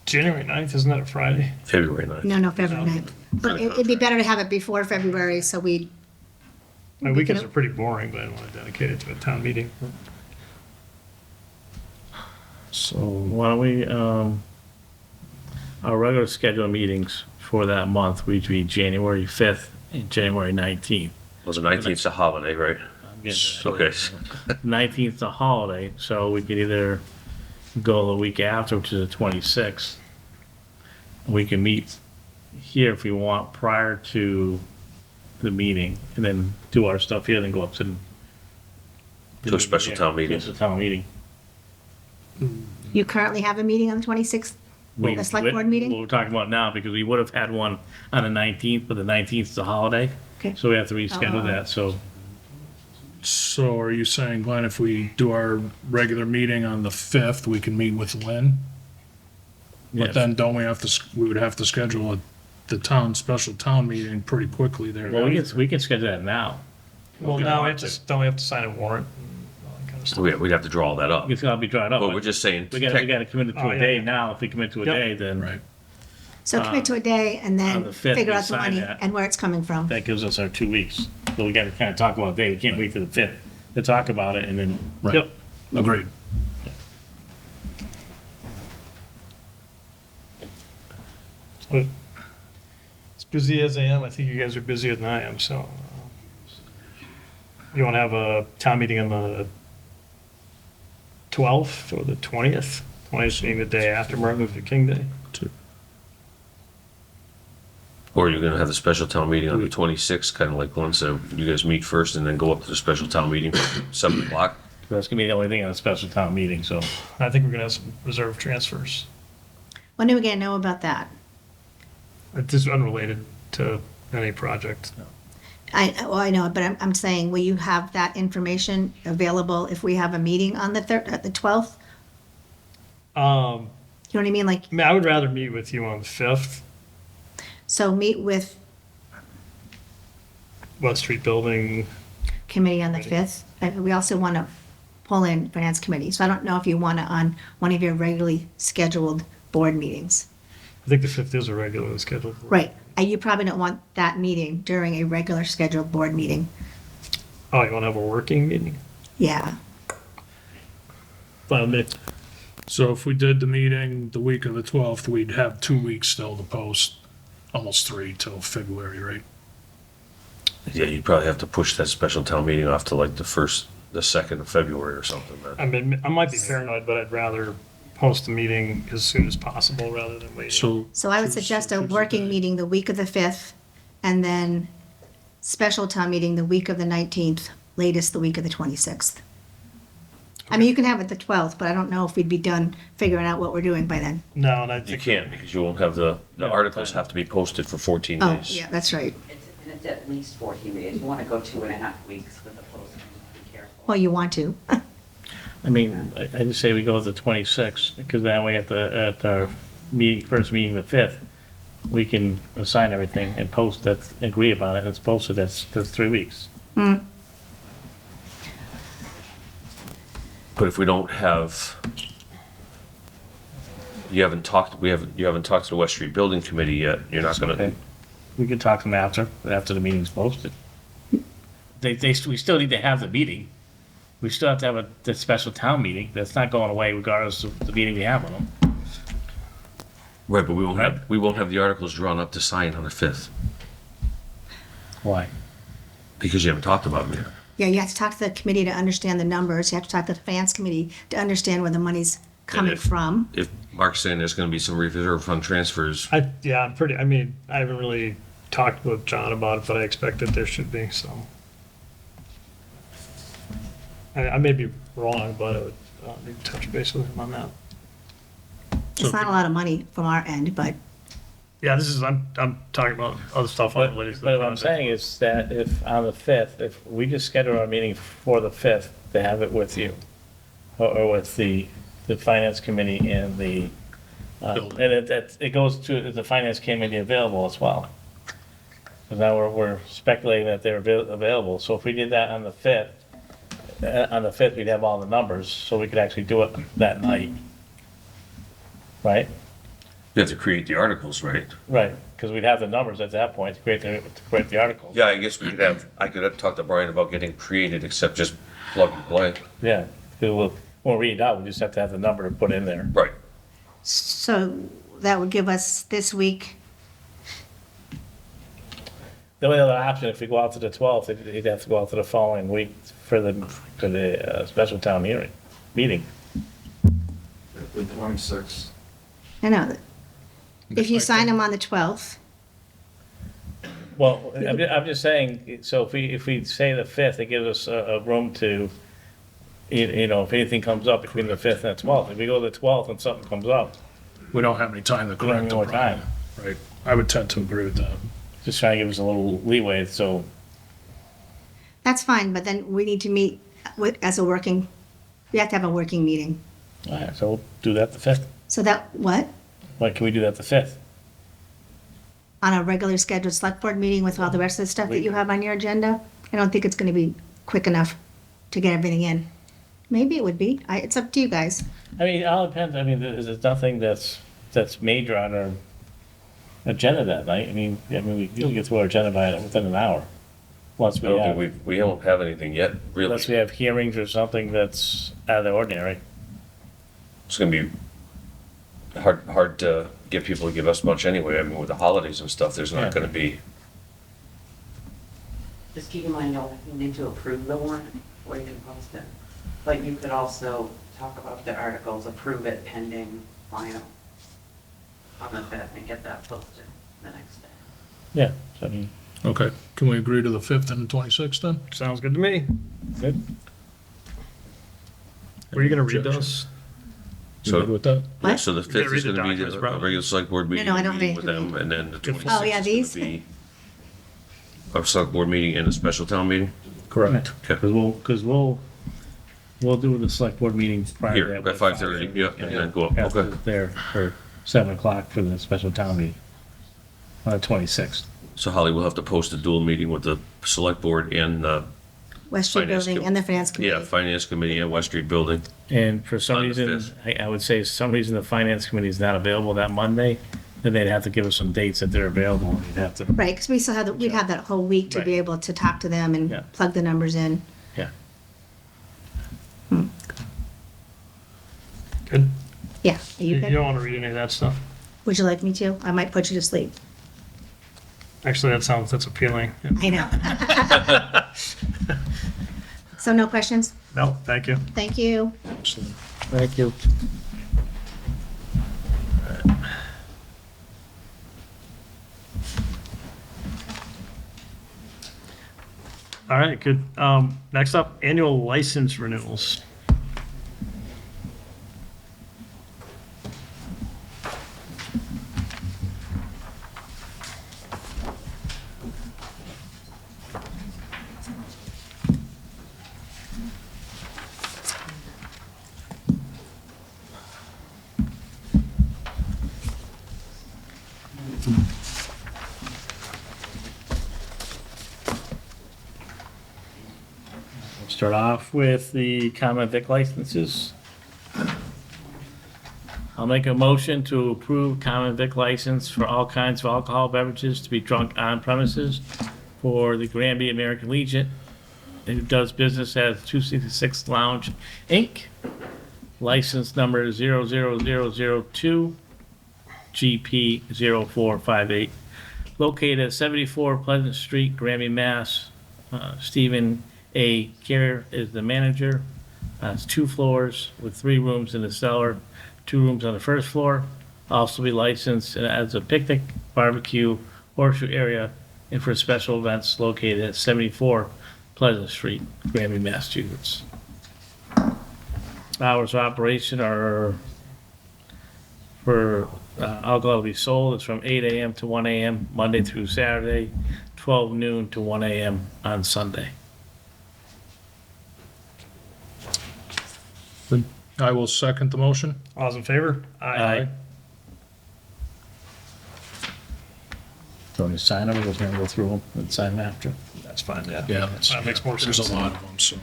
January 9th, isn't that a Friday? February 9th. No, February 9th. But it'd be better to have it before February, so My weekends are pretty boring, but I don't wanna dedicate it to a town meeting. so why don't we, our regular scheduled meetings for that month would be January 5th and January 19th. Well, the 19th is a holiday, right? Okay. 19th is a holiday, so we could either go the week after, which is the 26th. We can meet here if we want prior to the meeting, and then do our stuff here, then go up to. To a special town meeting. Special town meeting. You currently have a meeting on the 26th? We- The select board meeting? What we're talking about now, because we would have had one on the 19th, but the 19th is a holiday. Okay. So we have to reschedule Oh. that, so. So are you saying, Glenn, if we do our regular meeting on the 5th, we can meet with Lynn? But yes. then don't we have to, we would have to schedule the special town meeting pretty quickly there. Well, we can schedule that now. Well, now we have to, don't we have to sign a warrant? and all that kind of stuff? We'd have to draw all that up. It's gotta be drawn up. But we're just saying, We gotta commit it to Oh, a yeah, day yeah. now. If we commit to a Yep. day, then. Right. So commit to a day and on then the 5th, figure we out the sign money that. and where it's coming from. That gives us our 2 weeks. So we gotta kinda talk about a day. We can't wait till the 5th to talk about it and then. Right. Yep. Agreed. But as busy as I am, I think you guys are busier than I am, so. You want to have a town meeting on the 12th or the 20th? 20th being the day after Martin Luther King Day. or you're gonna have the special town meeting on the 26th, kind of like Glenn said, you guys meet first and then go up to the special town meeting for 7 o'clock. That's gonna be the only thing on a special town meeting, so. I think we're going to have some reserve transfers. When are we gonna know about that? This is unrelated to any project. I know, but I'm saying, will you have that information available if we have a meeting on the 12th? You know what I mean? Like, I mean, I would rather meet with you on the 5th, so meet with West Street Building. committee on the 5th. We also want to pull in finance committee. So I don't know if you want to on one of your regularly scheduled board meetings. I think the 5th is a regularly scheduled. Right. You probably don't want that meeting during a regular scheduled board meeting. Oh, you want to have a working meeting? Yeah. Well, So if we did the meeting the week of the 12th, we'd have 2 weeks still to post, almost 3 till February, right? Yeah, you'd probably have to push that special town meeting off to like the 2nd of February or something, man. I mean, I might be paranoid, but I'd rather post the meeting as soon as possible rather than wait. So. So I would suggest a working meeting the week of the 5th, and then special town meeting the week of the 19th, latest the week of the 26th. I mean, you can have it the 12th, but I don't know if we'd be done figuring out what we're doing by then. No, and I You think, can't, because you won't have the articles have to be posted for 14 Oh, days. yeah, that's right. It's at least 14 days. You want to go 2.5 weeks with the posting. Be careful. Well, you want to. I mean, I just say we go with the 26th, because then we at our meeting, first meeting, the 5th, we can assign everything and post that, agree about it, it's posted, that's 3 weeks. But if we don't have, you haven't talked to the West Street Building Committee yet, you're not gonna, Okay. We can talk to them after the meeting's posted. We still need to have the meeting. We still have to have the special town meeting, that's not going away regardless of the meeting we have on them. right, but we won't have the articles drawn up to sign on the 5th, Why? because you haven't talked about them yet. Yeah, you have to talk to the committee to understand the numbers. You have to talk to the finance committee to understand where the money's coming if- from. If Mark's saying there's gonna be some reserve fund transfers, I mean, I haven't really talked with John about it, but I expect that there should be some. I may be wrong, but I would need to touch base with him on that. It's not a lot of money from our end, but Yeah, I'm talking about other stuff unrelated to the But what I'm project. saying is that if on the 5th, if we just schedule our meeting for the 5th to have it with you, or with the finance committee and the, and it goes to the finance committee available as well. Because now we're speculating that they're available, so if we did that on the 5th, we'd have all the numbers, so we could actually do it that night. Right? you have to create the articles, right? Right, because we'd have the numbers at that point to create the articles. Yeah, I guess I could have talked to Brian about getting created, except just plug and play. Yeah, because we'll read it out, we just have to have the number to put in there. Right. so that would give us this week. The only other option, if we go out to the 12th, he'd have to go out to the following week for the special town meeting. The 26th. I know. If you sign them on the 12th, Well, I'm just saying, so if we say the 5th, it gives us a room to, you know, if anything comes up between the 5th and the 12th. If we go to the 12th and something comes up, We don't have any time to we don't have correct the more problem. time. Right. I would tend to agree with that. Just trying to give us a little leeway, so, that's fine, but then we need to meet as a working, we have to have a working meeting. all right, so we'll do that the 5th. So that, what? Why can we do that the 5th? On a regular scheduled select board meeting with all the rest of the stuff that you have on your agenda? I don't think it's gonna be quick enough to get everything in. Maybe it would be. It's up to you guys. I mean, it all depends, I mean, there's nothing that's major on our agenda that night. I mean, we usually get through our agenda within an hour. Once I we don't have, think we don't have anything yet, really. unless we have hearings or something that's out of the ordinary. It's gonna be hard to get people to give us much anyway. I mean, with the holidays and stuff, there's Yeah. not gonna be, Just keep in mind, you'll need to approve the warrant before you can post it. But you could also talk about the articles, approve it pending final on the 5th and get that posted the next day. Yeah, so I mean, Okay, can we agree to the 5th and the 26th then? Sounds good to me. good. Were you gonna read Objections? those? You good so, with that? yeah, What? so the gotta 5th read is the gonna be documents, a probably. regular select board meeting, no, I don't meeting have with anything. them, and then the Good. 26th Oh, yeah, is these? gonna be a select board meeting and a special town meeting. Correct. Okay. Because we'll do the select board meetings prior to Here, that. at 5:30, yeah, and then go up, After okay. there for 7 o'clock for the special town meeting on the 26th. So Holly, we'll have to post a dual meeting with the select board and, West Street Finance Building Com- and the Finance yeah, Committee. finance committee and West Street building. And for some On the reason, 5th. I would say some reason the finance committee is not available that Monday, then they'd have to give us some dates that they're available. We'd have to, Right, because we still have, we'd have that whole week to be Right. able to talk to them Yeah. and plug the numbers in. yeah. Good. Yeah, are You you good? don't wanna read any of that stuff? Would you like me to? I might put you to sleep. Actually, that's appealing. Yeah. I know. So no questions? No, thank you. Thank you. Thank you. All right, good. Next up, annual license renewals. Start off with the common vic licenses. I'll make a motion to approve common vic license for all kinds of alcohol beverages to be drunk on premises for the Granby American Legion, who does business as 266 Lounge, Inc. License number 00002 GP 0458. Located at 74 Pleasant Street, Granby, Mass. Stephen A. Carrier is the manager. It's 2 floors with 3 rooms in the cellar, 2 rooms on the first floor. Also be licensed as a picnic, barbecue, horseshoe area, and for special events located at 74 Pleasant Street, Granby, Massachusetts. Hours of operation are for alcohol to be sold, it's from 8 a.m. to 1 a.m., Monday through Saturday, 12 noon to 1 a.m. on Sunday. I will second the motion. All's in favor? Aye. So you sign them, we're just gonna go through them and sign them after. That's fine, yeah. Yeah, That makes more sense. There's a lot of them, so.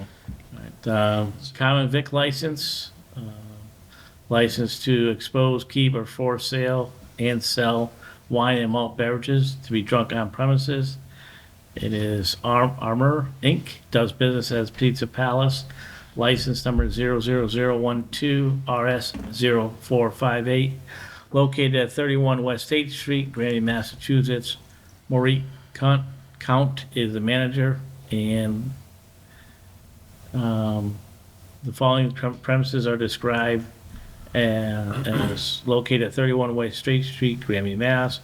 Common vic license, license to expose, keep, or for sale and sell wine and malt beverages to be drunk on premises. It is Armor Inc., does business as Pizza Palace, license number 00012 RS 0458, located at 31 West 8th Street, Granby, Massachusetts. Maurice Count is the manager, and the following premises are described and is located at 31 West State Street, Granby, Mass.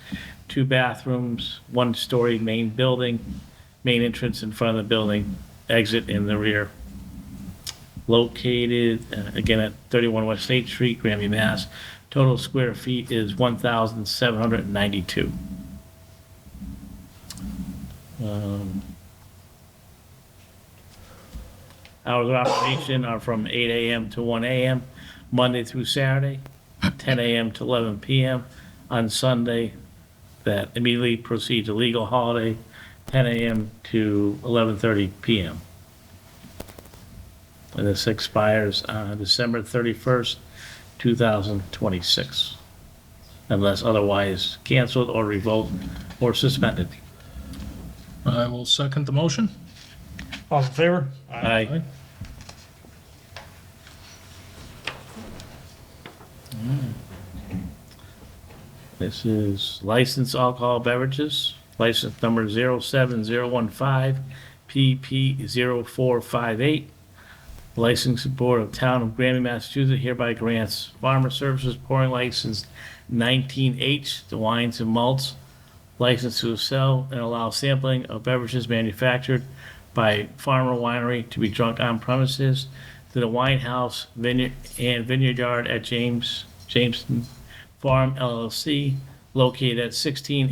2 bathrooms, 1-story main building, main entrance in front of the building, exit in the rear. Located, again, at 31 West State Street, Granby, Mass. Total square feet is 1,792. Hours of operation are from 8 a.m. to 1 a.m., Monday through Saturday, 10 a.m. to 11 p.m. On Sunday, that immediately precedes a legal holiday, 10 a.m. to 11:30 p.m. And this expires on December 31st, 2026, unless otherwise canceled or revoked or suspended. I will second the motion. All in favor? Aye. This is licensed alcohol beverages, license number 07015 PP0458. Licensing Board of Town of Granby, Massachusetts hereby grants Farmer Services pouring license 19H to wines and malts, license to sell and allow sampling of beverages manufactured by Farmer Winery to be drunk on premises to the Wine House Vineyard and Vineyard Yard at Jameson Farm LLC, located at 16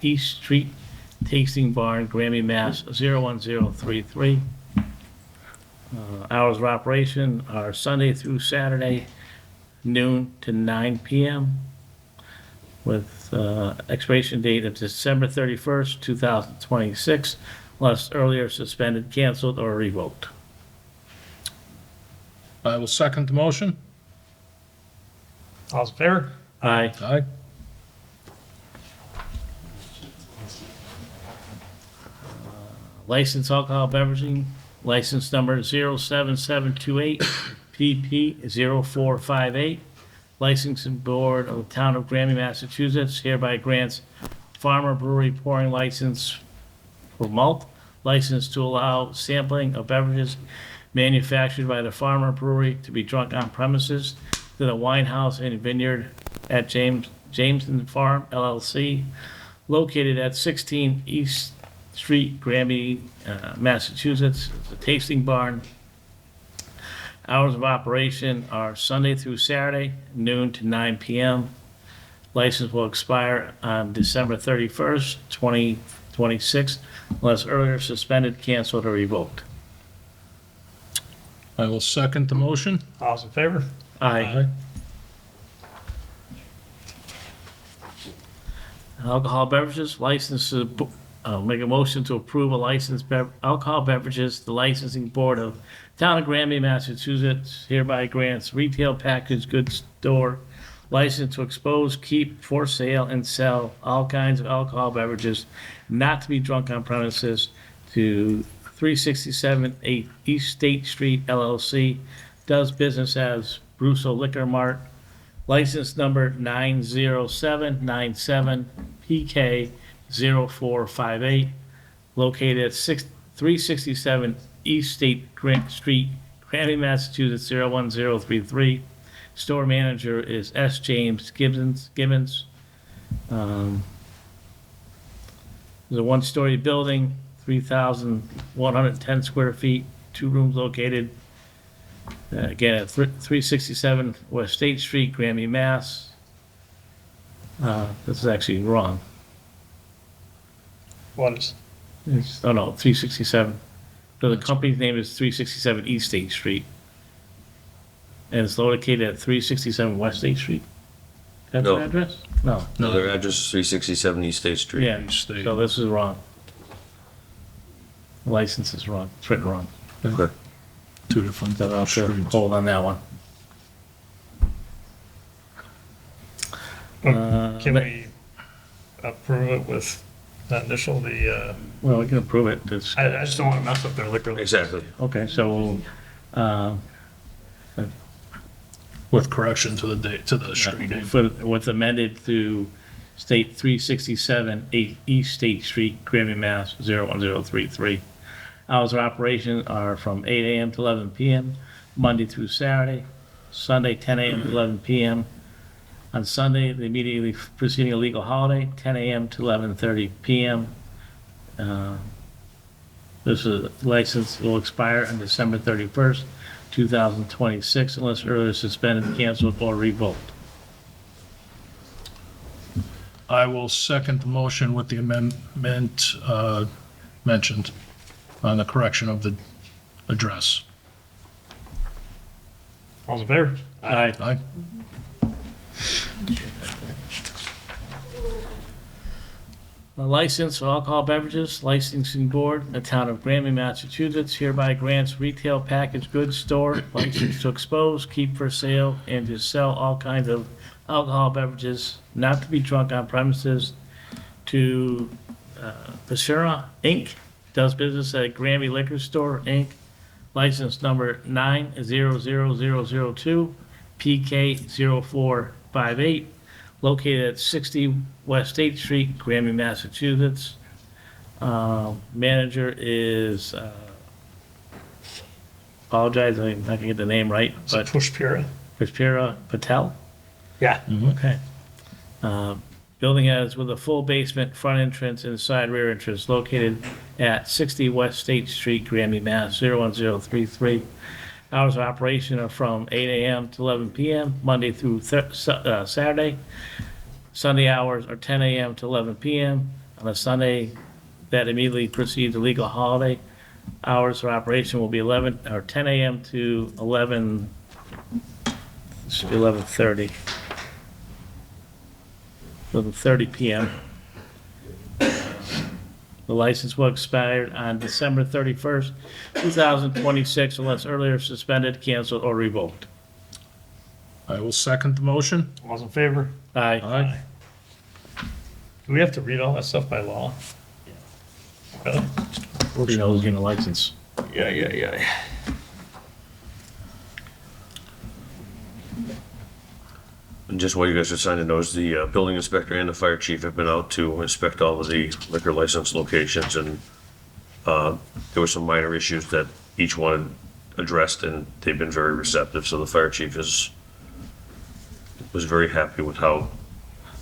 East Street, Tasting Barn, Granby, Mass. 01033. Hours of operation are Sunday through Saturday, noon to 9 p.m. with expiration date of December 31st, 2026, unless earlier suspended, canceled, or revoked. I will second the motion. All in favor? Aye. Aye. Licensed alcohol beveraging, license number 07728 PP0458. Licensing Board of the Town of Granby, Massachusetts hereby grants Farmer Brewery pouring license for malt, license to allow sampling of beverages manufactured by the Farmer Brewery to be drunk on premises to the Wine House and Vineyard at Jameson Farm LLC, located at 16 East Street, Granby, Massachusetts. It's a tasting barn. Hours of operation are Sunday through Saturday, noon to 9 p.m. License will expire on December 31st, 2026, unless earlier suspended, canceled, or revoked. I will second the motion. All's in favor? Aye. Alcohol beverages, license, make a motion to approve a licensed alcohol beverages. The Licensing Board of Town of Granby, Massachusetts hereby grants retail packaged goods store license to expose, keep, for sale, and sell all kinds of alcohol beverages not to be drunk on premises to 367 East State Street LLC, does business as Brusso Liquor Mart, license number 90797 PK0458, located at 367 East State Street, Granby, Massachusetts 01033. Store manager is S. James Gibbons. There's a 1-story building, 3,110 square feet, 2 rooms located, again, at 367 West State Street, Granby, Mass. This is actually wrong. What is? Oh, no, 367. So the company's name is 367 East State Street. And it's located at 367 West State Street. That's No. the address? No. No, their address is 367 East State Street. Yeah, State. so this is wrong. The license is wrong. It's written wrong. Okay. Two different So I'll have to streets. hold on that one. Can we approve it with the initial, Well, we can approve it. It's- I just don't want to mess up their liquor license. Exactly. Okay, so, With correction to the date, to the street name. what's amended to state 367 East State Street, Granby, Mass. 01033. Hours of operation are from 8 a.m. to 11 p.m., Monday through Saturday, Sunday, 10 a.m. to 11 p.m. On Sunday, the immediately preceding a legal holiday, 10 a.m. to 11:30 p.m. This license will expire on December 31st, 2026, unless earlier suspended, canceled, or revoked. I will second the motion with the amendment mentioned on the correction of the address. All's in favor? Aye. Aye. A license for alcohol beverages, licensing board, the town of Granby, Massachusetts hereby grants retail packaged goods store license to expose, keep for sale, and to sell all kinds of alcohol beverages not to be drunk on premises to Pashura Inc., does business at Granby Liquor Store Inc., license number 900002, PK0458, located at 60 West State Street, Granby, Massachusetts. Manager is, apologize, I'm not gonna get the name right, but Pushpira. Pushpira Patel. Yeah. Okay. Building has with a full basement, front entrance, and side rear entrance located at 60 West State Street, Granby, Mass. 01033. Hours of operation are from 8 a.m. to 11 p.m., Monday through Saturday. Sunday hours are 10 a.m. to 11 p.m. On a Sunday that immediately precedes a legal holiday, hours of operation will be 10 a.m. to 11:30. 11:30 p.m. The license will expire on December 31st, 2026, unless earlier suspended, canceled, or revoked. I will second the motion. All's in favor? Aye. Aye. Do we have to read all that stuff by law? Really? Who knows getting a license? Yeah. And just while you guys are signing those, the building inspector and the fire chief have been out to inspect all of the liquor license locations, and there were some minor issues that each one addressed, and they've been very receptive. So the fire chief was very happy with how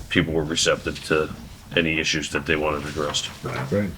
people were receptive to any issues that they wanted addressed. Right.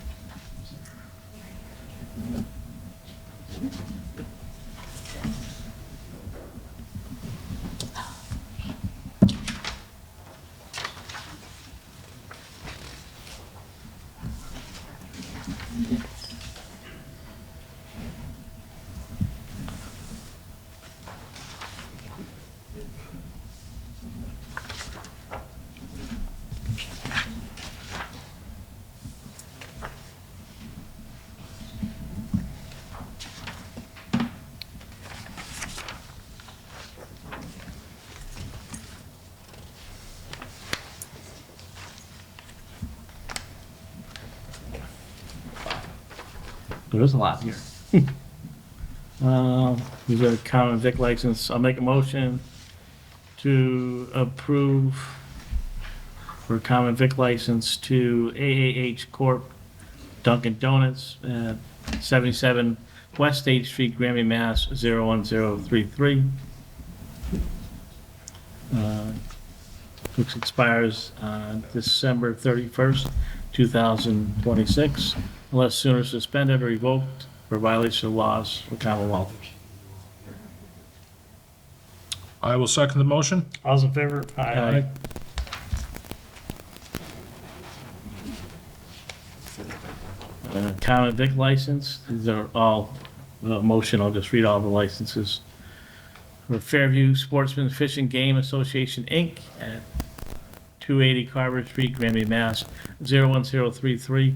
There is a lot here. We've got a common vic license. I'll make a motion to approve for a common vic license to AAH Corp. Dunkin' Donuts at 77 West State Street, Granby, Mass. 01033. Which expires on December 31st, 2026, unless sooner suspended or revoked for violation of laws of the Commonwealth. I will second the motion. All's in favor? Aye. Common vic license, these are all, motion, I'll just read all the licenses. For Fairview Sportsman Fishing Game Association, Inc. at 280 Carver Street, Granby, Mass. 01033.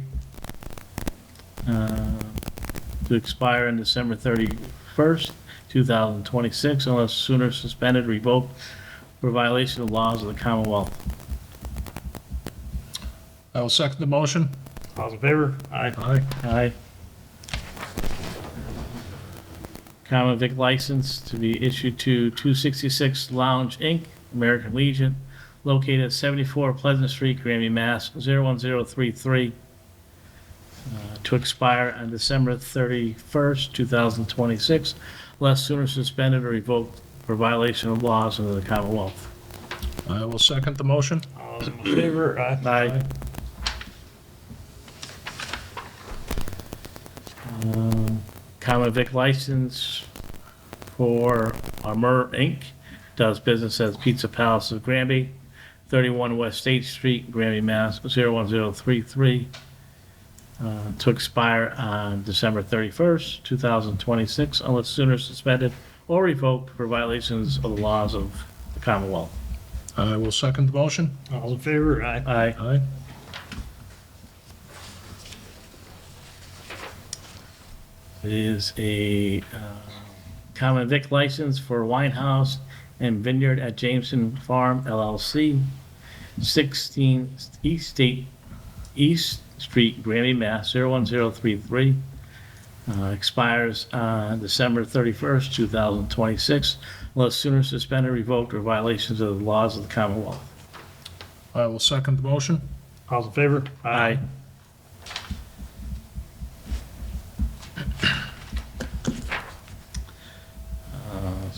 To expire on December 31st, 2026, unless sooner suspended, revoked for violation of laws of the Commonwealth. I will second the motion. All's in favor? Aye. Aye. Aye. Common vic license to be issued to 266 Lounge, Inc., American Legion, located at 74 Pleasant Street, Granby, Mass. 01033. To expire on December 31st, 2026, unless sooner suspended or revoked for violation of laws of the Commonwealth. I will second the motion. All those in favor? Aye. Aye. Common vic license for Armor Inc. Does business as Pizza Palace of Granby, 31 West State Street, Granby, Mass. 01033. To expire on December 31st, 2026, unless sooner suspended or revoked for violations of the laws of the Commonwealth. I will second the motion. All those in favor? Aye. Aye. Aye. It is a common vic license for Winehouse and Vineyard at Jameson Farm LLC, 16 East Street, Granby, Mass. 01033. Expires on December 31st, 2026, unless sooner suspended, revoked, or violations of the laws of the Commonwealth. I will second the motion. All those in favor? Aye.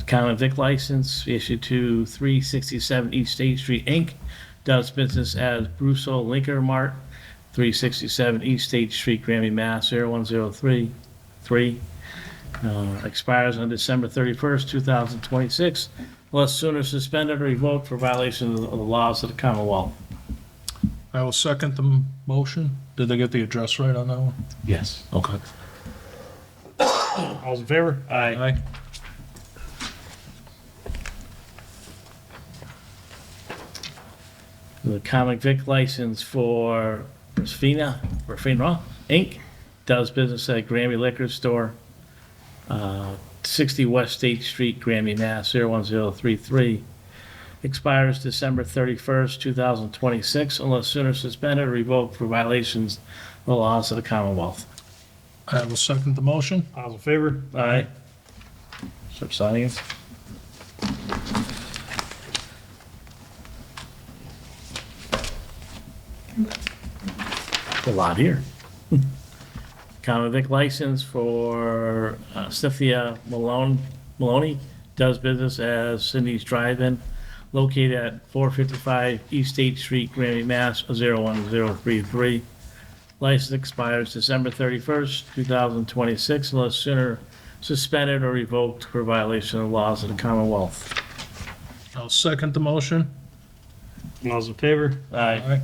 Common vic license issued to 367 East State Street, Inc. Does business as Brusso Liquor Mart, 367 East State Street, Granby, Mass. 01033. Expires on December 31st, 2026, unless sooner suspended or revoked for violations of the laws of the Commonwealth. I will second the motion. Did they get the address right on that one? Yes. Okay. All those in favor? Aye. Aye. The comic vic license for Rafina Inc. Does business at Granby Liquor Store, 60 West State Street, Granby, Mass. 01033. Expires December 31st, 2026, unless sooner suspended or revoked for violations of the laws of the Commonwealth. I will second the motion. All those in favor? Aye. Start signing it. A lot here. Common vic license for Cynthia Maloney, does business as Cindy's Drive-In, located at 455 East State Street, Granby, Mass. 01033. License expires December 31st, 2026, unless sooner suspended or revoked for violation of laws of the Commonwealth. I'll second the motion. All those in favor? Aye.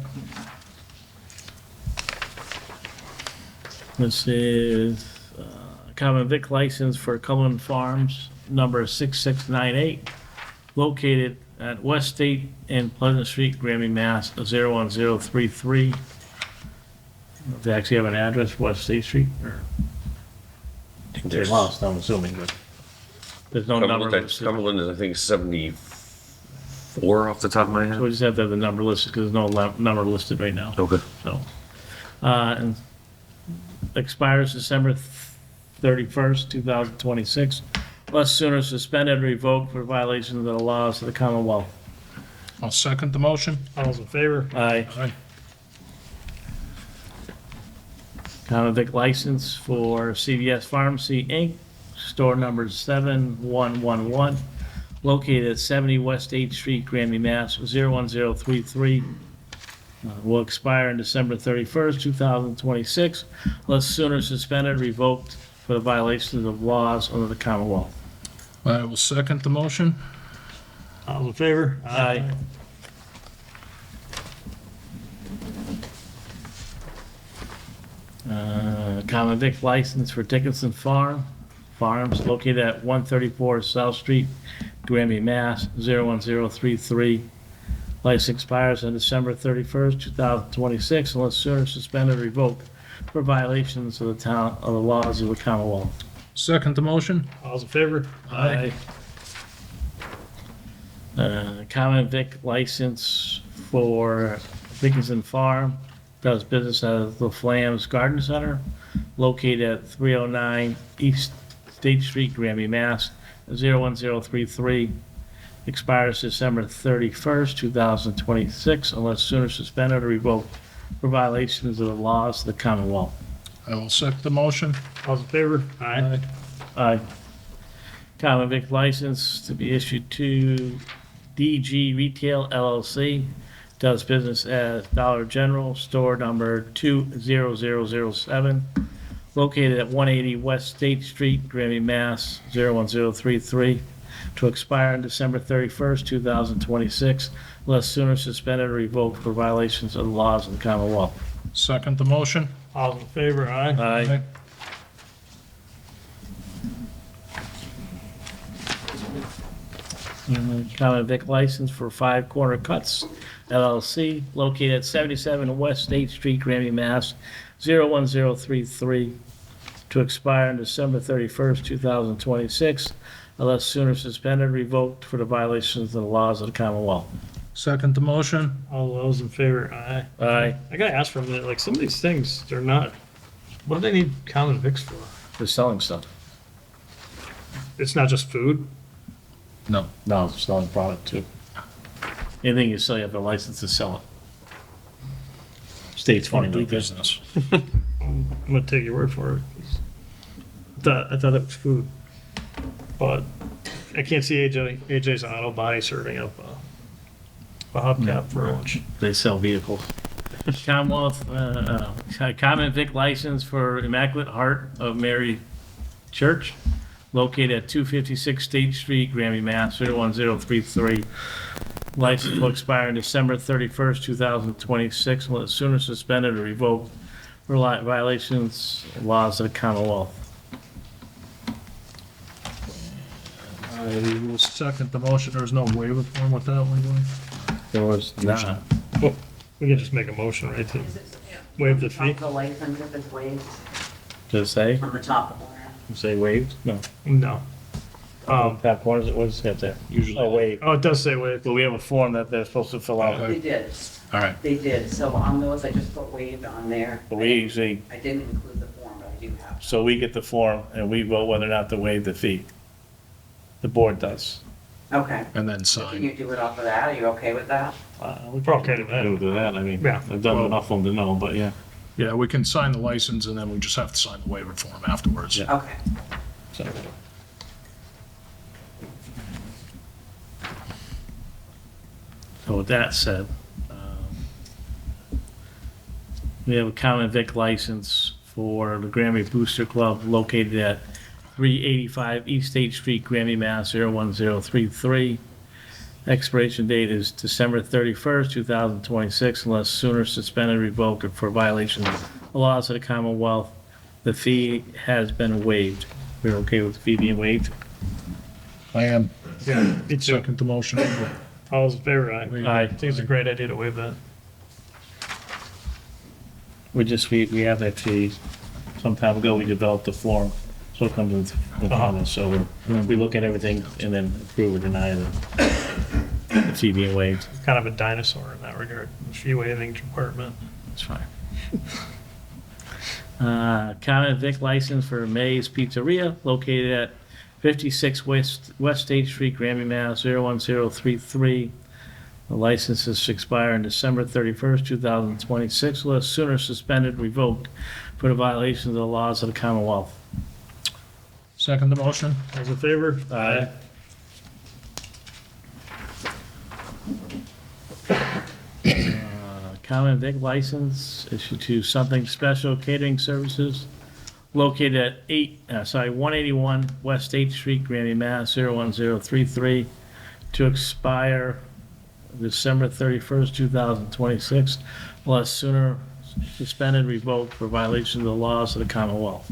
This is common vic license for Cullen Farms, number 6698, located at West State and Pleasant Street, Granby, Mass. 01033. They actually have an address for West State Street, or they lost, I'm assuming, but there's no number listed. Cumberland is, I think, 74 off the top of my So head. we just have to have the number listed, because there's no number listed right now. Okay. So, and expires December 31st, 2026, unless sooner suspended or revoked for violations of the laws of the Commonwealth. I'll second the motion. All those in favor? Aye. Aye. Common vic license for CVS Pharmacy, Inc., store number 7111, located at 70 West 8th Street, Granby, Mass. 01033. Will expire on December 31st, 2026, unless sooner suspended, revoked for the violations of laws under the Commonwealth. I will second the motion. All those in favor? Aye. Common vic license for Dickinson Farms, located at 134 South Street, Granby, Mass. 01033. License expires on December 31st, 2026, unless sooner suspended or revoked for violations of the laws of the Commonwealth. Second the motion. All those in favor? Aye. Common vic license for Dickinson Farm, does business as the Flams Garden Center, located at 309 East State Street, Granby, Mass. 01033. Expires December 31st, 2026, unless sooner suspended or revoked for violations of the laws of the Commonwealth. I will second the motion. All those in favor? Aye. Aye. Common vic license to be issued to DG Retail LLC, does business as Dollar General, store number 20007, located at 180 West State Street, Granby, Mass. 01033, to expire on December 31st, 2026, unless sooner suspended or revoked for violations of the laws of the Commonwealth. Second the motion? All in favor, aye? Aye. Common vic license for Five Corner Cuts LLC, located at 77 West State Street, Granby, Mass. 01033, to expire on December 31st, 2026, unless sooner suspended or revoked for the violations of the laws of the Commonwealth. Second the motion? All those in favor, aye? Aye. I gotta ask for a minute, like, some of these things, they're not, what do they need common vics for? For selling stuff. It's not just food? No. No, it's selling product too. Anything you sell, you have a license to sell it. State's funny Do like that. business. I'm gonna take your word for it. I thought it was food. But I can't see AJ's Auto Body serving up a hubcap for lunch. They sell vehicles. Commonwealth, common vic license for Immaculate Heart of Mary Church, located at 256 State Street, Granby, Mass. 01033. License will expire on December 31st, 2026, unless sooner suspended or revoked for violations of laws of the Commonwealth. I will second the motion. There's no waiver form with that one, Lee? There was not. We can just make a motion, right, to waive the fee? The license if it's waived Does it say? on the top corner. Say waived? No. No. Pat corners, what does it have there? Usually. Oh, waived. Oh, it does say waive. But we have a form that they're supposed to fill out. They did, All right. they did. So on those, I just put waived on there. But we usually, I didn't include the form, but I do have. so we get the form and we vote whether or not to waive the fee. The board does. Okay. And then Can sign. you do it off of that? Are you okay with that? We probably can't do I that. don't do that, I mean, Yeah. I've done enough of them to know, but yeah. Yeah, we can sign the license and then we just have to sign the waiver form afterwards. Yeah. Okay. So. So with that said, we have a common vic license for the Granby Booster Club located at 385 East State Street, Granby, Mass. 01033. Expiration date is December 31st, 2026, unless sooner suspended, revoked, or for violation of the laws of the Commonwealth. The fee has been waived. We're okay with the fee being waived? I am. Yeah, me too. Second the motion. All those in favor, aye? Aye. I think it's a great idea to waive that. We have that fee. Some time ago, we developed the form, so it comes with this. So we look at everything and then approve or deny the fee being waived. Kind of a dinosaur in that regard, the fee waiving department. That's fine. Common vic license for May's Pizzeria, located at 56 West State Street, Granby, Mass. 01033. The license is to expire on December 31st, 2026, unless sooner suspended, revoked for the violations of the laws of the Commonwealth. Second the motion? All those in favor? Aye. Common vic license issued to Something Special Catering Services, located at 181 West State Street, Granby, Mass. 01033, to expire December 31st, 2026, unless sooner suspended, revoked for violation of the laws of the Commonwealth.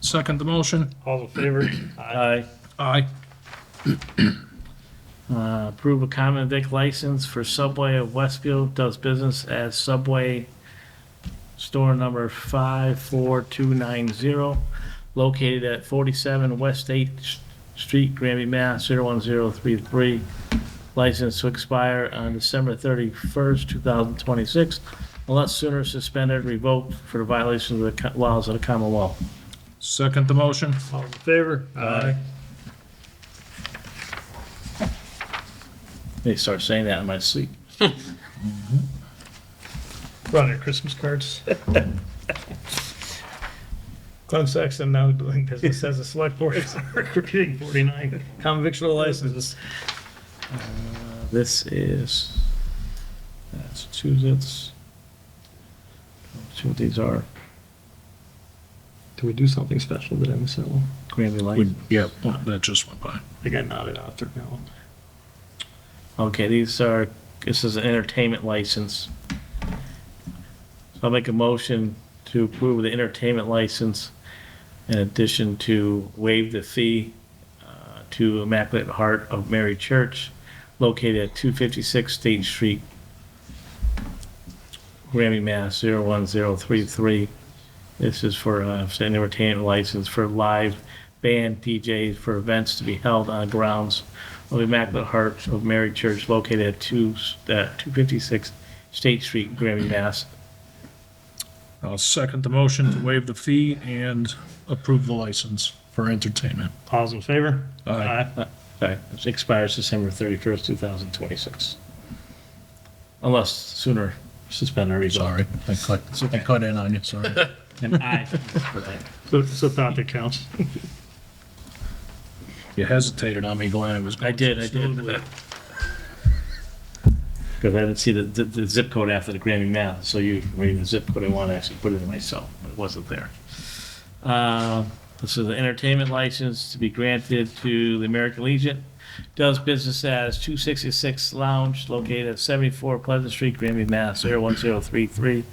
Second the motion? All those in favor? Aye. Aye. Approve a common vic license for Subway of Westfield, does business as Subway store number 54290, located at 47 West State Street, Granby, Mass. 01033. License to expire on December 31st, 2026, unless sooner suspended, revoked for the violation of the laws of the Commonwealth. Second the motion? All in favor? Aye. They start saying that in my sleep. Run your Christmas cards. Glenn Sexton now doing business as a select board, repeating 49 common victual licenses. This is Massachusetts. Let's see what these are. Did we do something special? Did I miss that one? Granby license. Yeah, that just went by. I think I nodded after that one. Okay, this is an entertainment license. So I'll make a motion to approve the entertainment license in addition to waive the fee to Immaculate Heart of Mary Church located at 256 State Street, Granby, Mass. 01033. This is for an entertainment license for live band DJs for events to be held on grounds of Immaculate Heart of Mary Church located at 256 State Street, Granby, Mass. I'll second the motion to waive the fee and approve the license for entertainment. All's in favor? Aye. Okay, it expires December 31st, 2026. Unless sooner suspend or revoke. Sorry, I cut in on you, sorry. And I. So thought that counts. You hesitated on me, Glenn. It was I going did, so I did. smoothly. Because I didn't see the zip code after the Granby, Mass. So you read the zip code, I want to actually put it in myself, but it wasn't there. This is an entertainment license to be granted to the American Legion. Does business as 266 Lounge located at 74 Pleasant Street, Granby, Mass. 01033.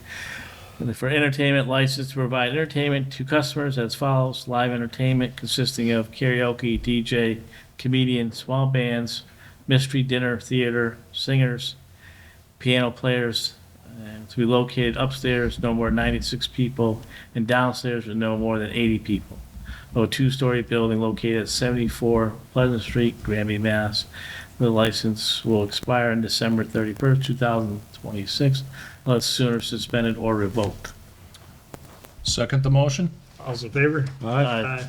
And for entertainment license to provide entertainment to customers as follows: live entertainment consisting of karaoke, DJ, comedian, small bands, mystery dinner, theater, singers, piano players, and to be located upstairs, no more than 96 people, and downstairs with no more than 80 people. A two-story building located at 74 Pleasant Street, Granby, Mass. The license will expire on December 31st, 2026, unless sooner suspended or revoked. Second the motion? All's in favor? Aye.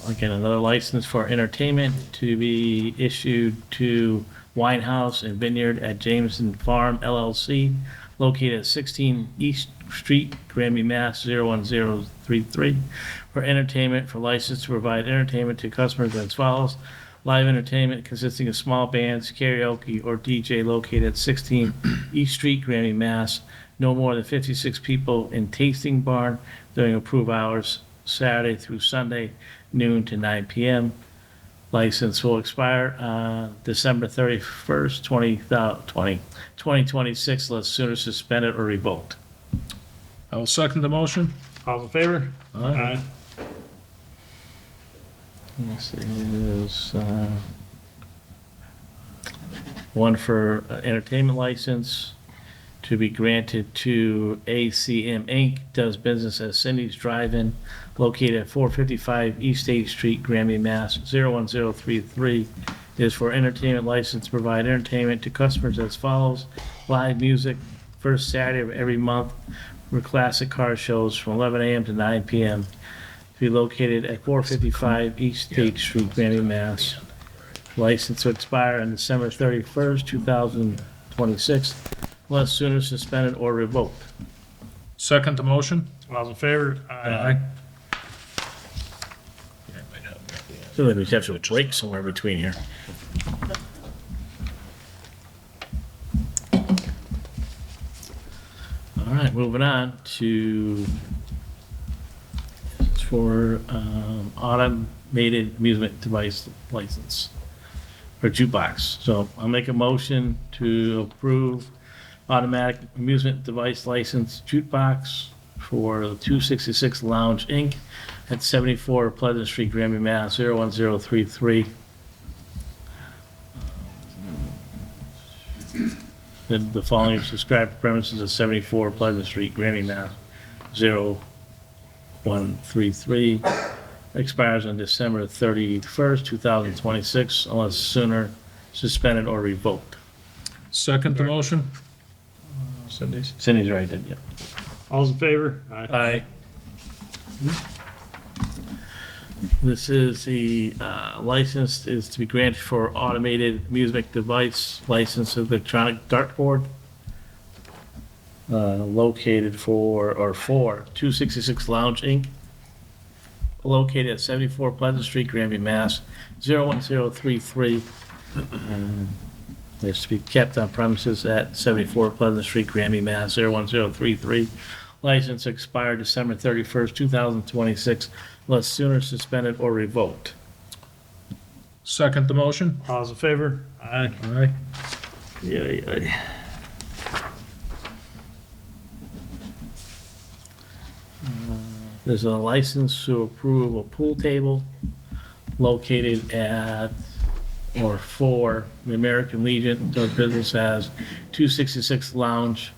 Again, another license for entertainment to be issued to Winehouse and Vineyard at Jameson Farm LLC, located at 16 East Street, Granby, Mass. 01033. For entertainment, for license to provide entertainment to customers as follows: live entertainment consisting of small bands, karaoke, or DJ located at 16 East Street, Granby, Mass. No more than 56 people in tasting barn during approved hours, Saturday through Sunday, noon to 9 p.m. License will expire December 31st, 2026, unless sooner suspended or revoked. I will second the motion. All's in favor? Aye. This is one for entertainment license to be granted to ACM Inc., does business as Cindy's Drive-In, located at 455 East State Street, Granby, Mass. 01033. Is for entertainment license to provide entertainment to customers as follows: live music, first Saturday of every month, for classic car shows from 11 a.m. to 9 p.m. To be located at 455 East State Street, Granby, Mass. License to expire on December 31st, 2026, unless sooner suspended or revoked. Second the motion? All's in favor? Aye. Feel like we have to break somewhere between here. All right, moving on to, it's for automated amusement device license for jukebox. So I'll make a motion to approve automatic amusement device license jukebox for the 266 Lounge Inc. at 74 Pleasant Street, Granby, Mass. 01033. The following subscribed premises at 74 Pleasant Street, Granby, Mass. 0133. Expires on December 31st, 2026, unless sooner suspended or revoked. Second the motion? Cindy's right, didn't you? All's in favor? Aye. This is the license is to be granted for automated music device license of electronic dartboard. located for 266 Lounge Inc., located at 74 Pleasant Street, Granby, Mass. 01033. Is to be kept on premises at 74 Pleasant Street, Granby, Mass. 01033. License expired December 31st, 2026, unless sooner suspended or revoked. Second the motion? All those in favor? Aye. Aye. Yeah. There's a license to approve a pool table located at, or for, the American Legion, does business as 266 Lounge,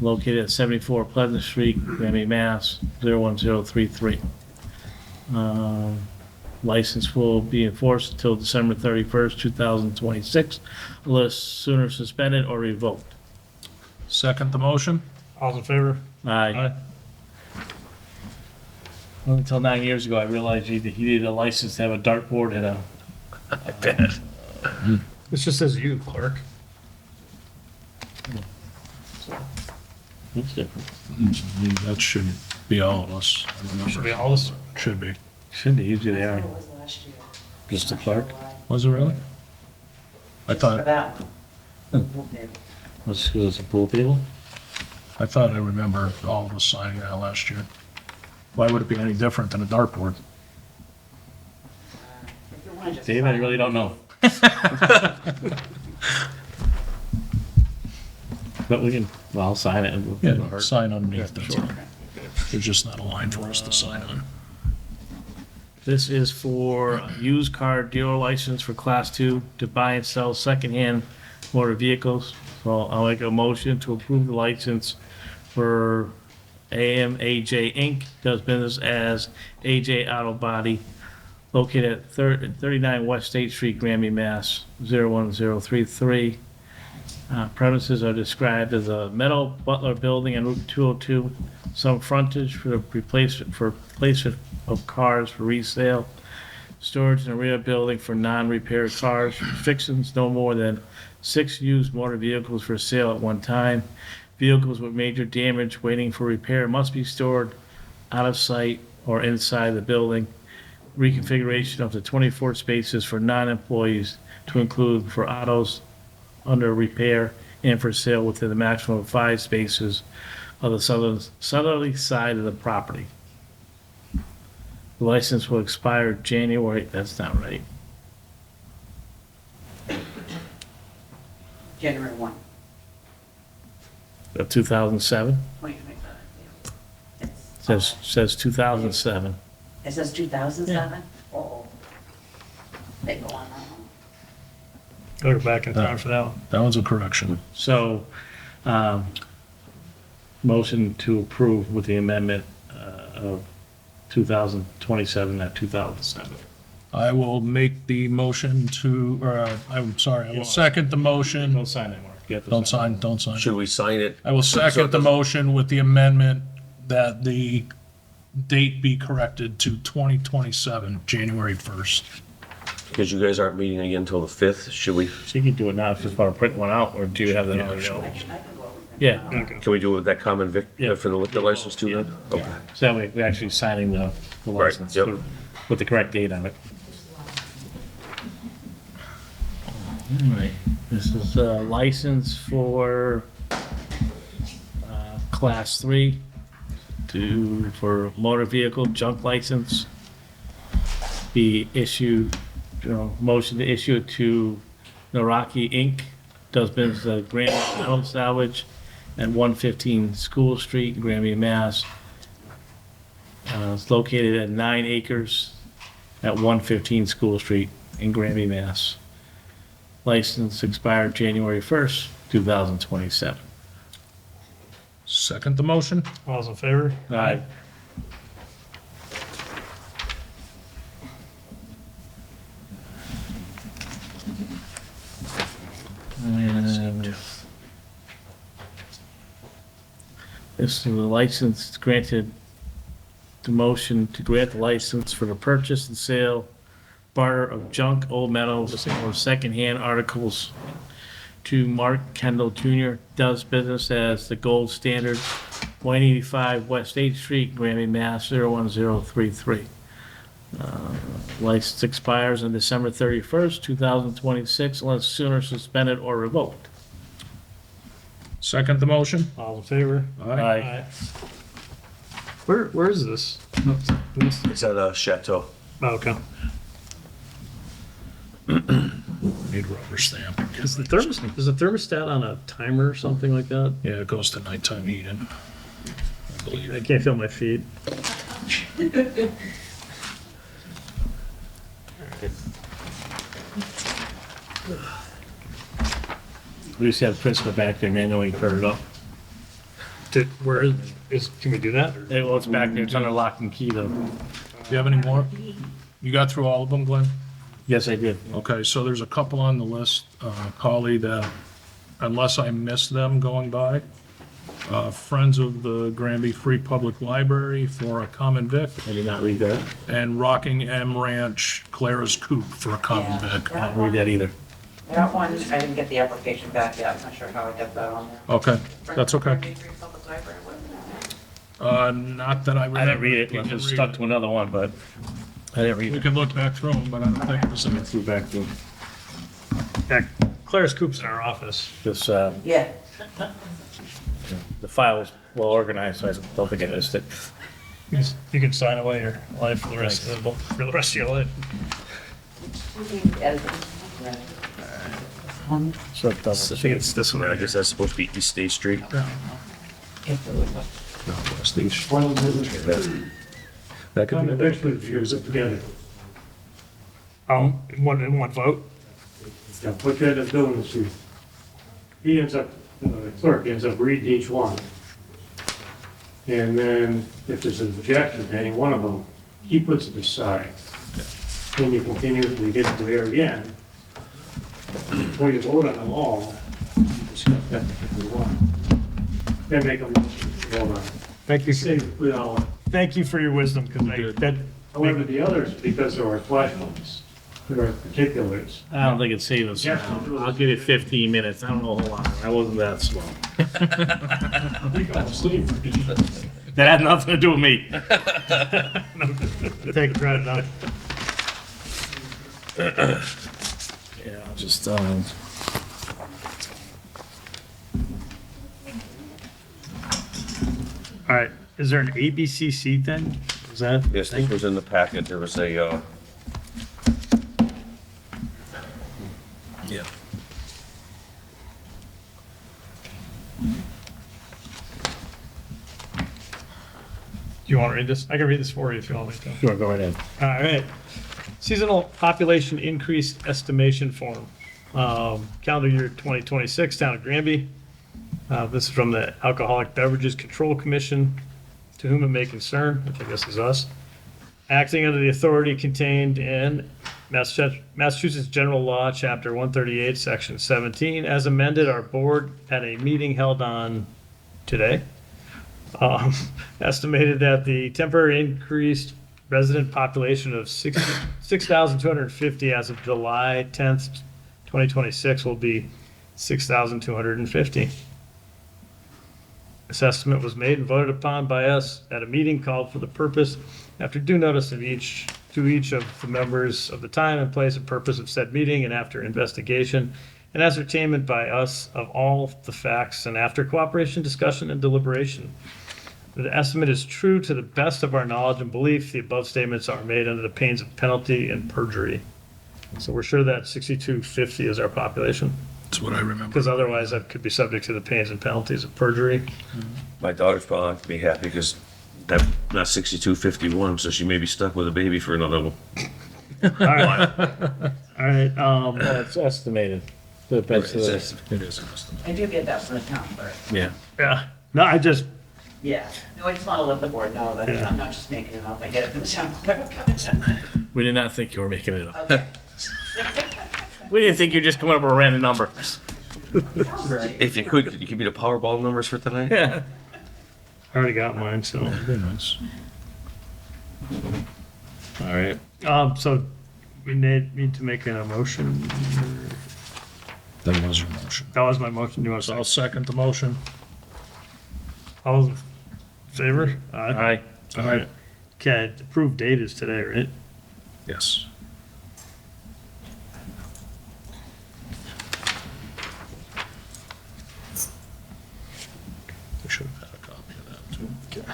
located at 74 Pleasant Street, Granby, Mass. 01033. License will be enforced until December 31st, 2026, unless sooner suspended or revoked. Second the motion? All those in favor? Aye. Well, until 9 years ago, I realized he needed a license to have a dartboard and a. I bet. This just says you, clerk. That's different. That shouldn't be all of us. I remember. Should be all this. Should be. Shouldn't be, usually they are. It was last year. Just the clerk. Was it really? I For thought, that one. Was a pool table? I thought I remember all of us signing that last year. Why would it be any different than a dartboard? If you wanna just Dave, I sign really it. don't know. But we can, well, I'll sign it. and we'll- Yeah, sign underneath, that's Sure. all. There's just not a line for us to sign on. This is for a used car dealer license for Class 2 to buy and sell secondhand motor vehicles. So I'll make a motion to approve the license for AMAJ Inc., does business as AJ Auto Body, located at 39 West State Street, Granby, Mass. 01033. Premises are described as a metal Butler building on Route 202, some frontage for the placement of cars for resale, storage in the rear building for non-repair cars, restrictions no more than 6 used motor vehicles for sale at one time. Vehicles with major damage waiting for repair must be stored out of sight or inside the building. Reconfiguration of the 24 spaces for non-employees to include for autos under repair and for sale within the maximum of 5 spaces of the southerly side of the property. The license will expire January, that's not right. January 1. Of 2007? 2025, yeah. Says 2007. It says 2007? Oh. They go on. Go back in time for that one. That one's a correction. So, motion to approve with the amendment of 2027, not 2007. I will make the motion to, or I'm sorry, I will second the motion. Don't sign it, Mark. You have to Don't sign, don't sign. Should we sign it? I will second the motion with the amendment that the date be corrected to 2027, January 1st. Because you guys aren't meeting again until the 5th, should we? So you can do it now if you just want to print one out, or do you have that already? Yeah, Can we do it with that common vic, Yeah. for the liquor license too then? Okay. so that way we're actually signing the Right, license yep. with the correct date on it. All right, this is a license for Class 3 for motor vehicle junk license. Be issued, motion to issue it to Naraki Inc., does business at Granby Auto Salvage at 115 School Street, Granby, Mass. It's located at 9 acres at 115 School Street in Granby, Mass. License expired January 1st, 2027. Second the motion? All those in favor? Aye. And this is the license granted, the motion to grant the license for the purchase and sale, barter of junk, old metals, or secondhand articles to Mark Kendall Jr., does business as the Gold Standard, 185 West 8th Street, Granby, Mass. 01033. License expires on December 31st, 2026, unless sooner suspended or revoked. Second the motion? All in favor? Aye. Where is this? It's at a Chateau. Oh, okay. Need rubber stamp. Is the thermostat on a timer or something like that? Yeah, it goes to nighttime heating. I believe. I can't feel my feet. We just have the principal back there, man, know he turned it up. Where is, can we do that? Well, it's back there, it's under lock and key though. Do you have any more? You got through all of them, Glenn? Yes, I did. Okay, so there's a couple on the list, Carly, that unless I missed them going by, Friends of the Granby Free Public Library for a common vic, I did not read that. and Rocking M Ranch Clara's Coop for a common vic. I didn't read that either. That one, I didn't get the application back yet. I'm not sure how I got that on there. Okay, that's okay. Public Library, what? Not that I remember. I didn't read it, it Didn't just read stuck it. to another one, but I didn't read We it. can look back through them, but I don't think it was in I it. threw back to Yeah, Claire's Coop's in our office. this, Yeah. the file was well organized, so I don't think I missed it. You can sign away your life for the rest of your life. So it doesn't. I think it's this one I right guess that's supposed to be East State Street. That could be. Eventually fuse it together. In one vote? Now, what you end up doing is he ends up, the clerk ends up reading each one. And then if there's an objection to any one of them, he puts it aside. Then you continue to get it there again. When you vote on them all, you discuss that particular one. Then make a motion to vote on it. Thank you. Save, you know, Thank you for your wisdom, because that, however, the others, because there are flashpoints, there are particulars. I don't think it saved us. Yeah. I'll give it 15 minutes. I don't know a whole lot. I wasn't that slow. I think I'll sleep. That had nothing to do with me. take credit on it. Yeah, I'll just, All right, is there an ABCC then? Is that? Yes, this was in the packet. There was a, Yeah. Do you want to read this? I can read this for you if you want me to. sure, go right in. All right. Seasonal population increase estimation form. Calendar year 2026, town of Granby. This is from the Alcoholic Beverages Control Commission, to whom it may concern, which I guess is us. Acting under the authority contained in Massachusetts General Law, Chapter 138, Section 17, as amended, our board at a meeting held on today, estimated that the temporary increased resident population of 6,250 as of July 10th, 2026 will be 6,250. This estimate was made and voted upon by us at a meeting called for the purpose, after due notice of to each of the members of the time and place and purpose of said meeting, and after investigation and ascertainment by us of all the facts, and after cooperation, discussion, and deliberation. The estimate is true to the best of our knowledge and belief. The above statements are made under the pains of penalty and perjury. So we're sure that 6,250 is our population, That's what I remember. because otherwise that could be subject to the pains and penalties of perjury. my daughter's probably not gonna be happy because that's not 6251, so she may be stuck with a baby for another one. All right. All right. It's estimated. The best of It's- the- It is an estimate. I do get that from the town clerk. Yeah. Yeah. No, I just, Yeah. No, I just want to let the board know that I'm not just making it up. I get it from the town clerk. We did not think you were making it up. Okay. We didn't think you were just coming up with a random number. If you could you give me the Powerball numbers for tonight? Yeah. I already got mine, so. Very nice. All right. So we need to make a motion. That was your motion. That was my motion. Do you want So to I'll second the motion. all those in favor? Aye. All right. Okay, approved date is today, right? Yes. We should have had a copy of that too. Okay.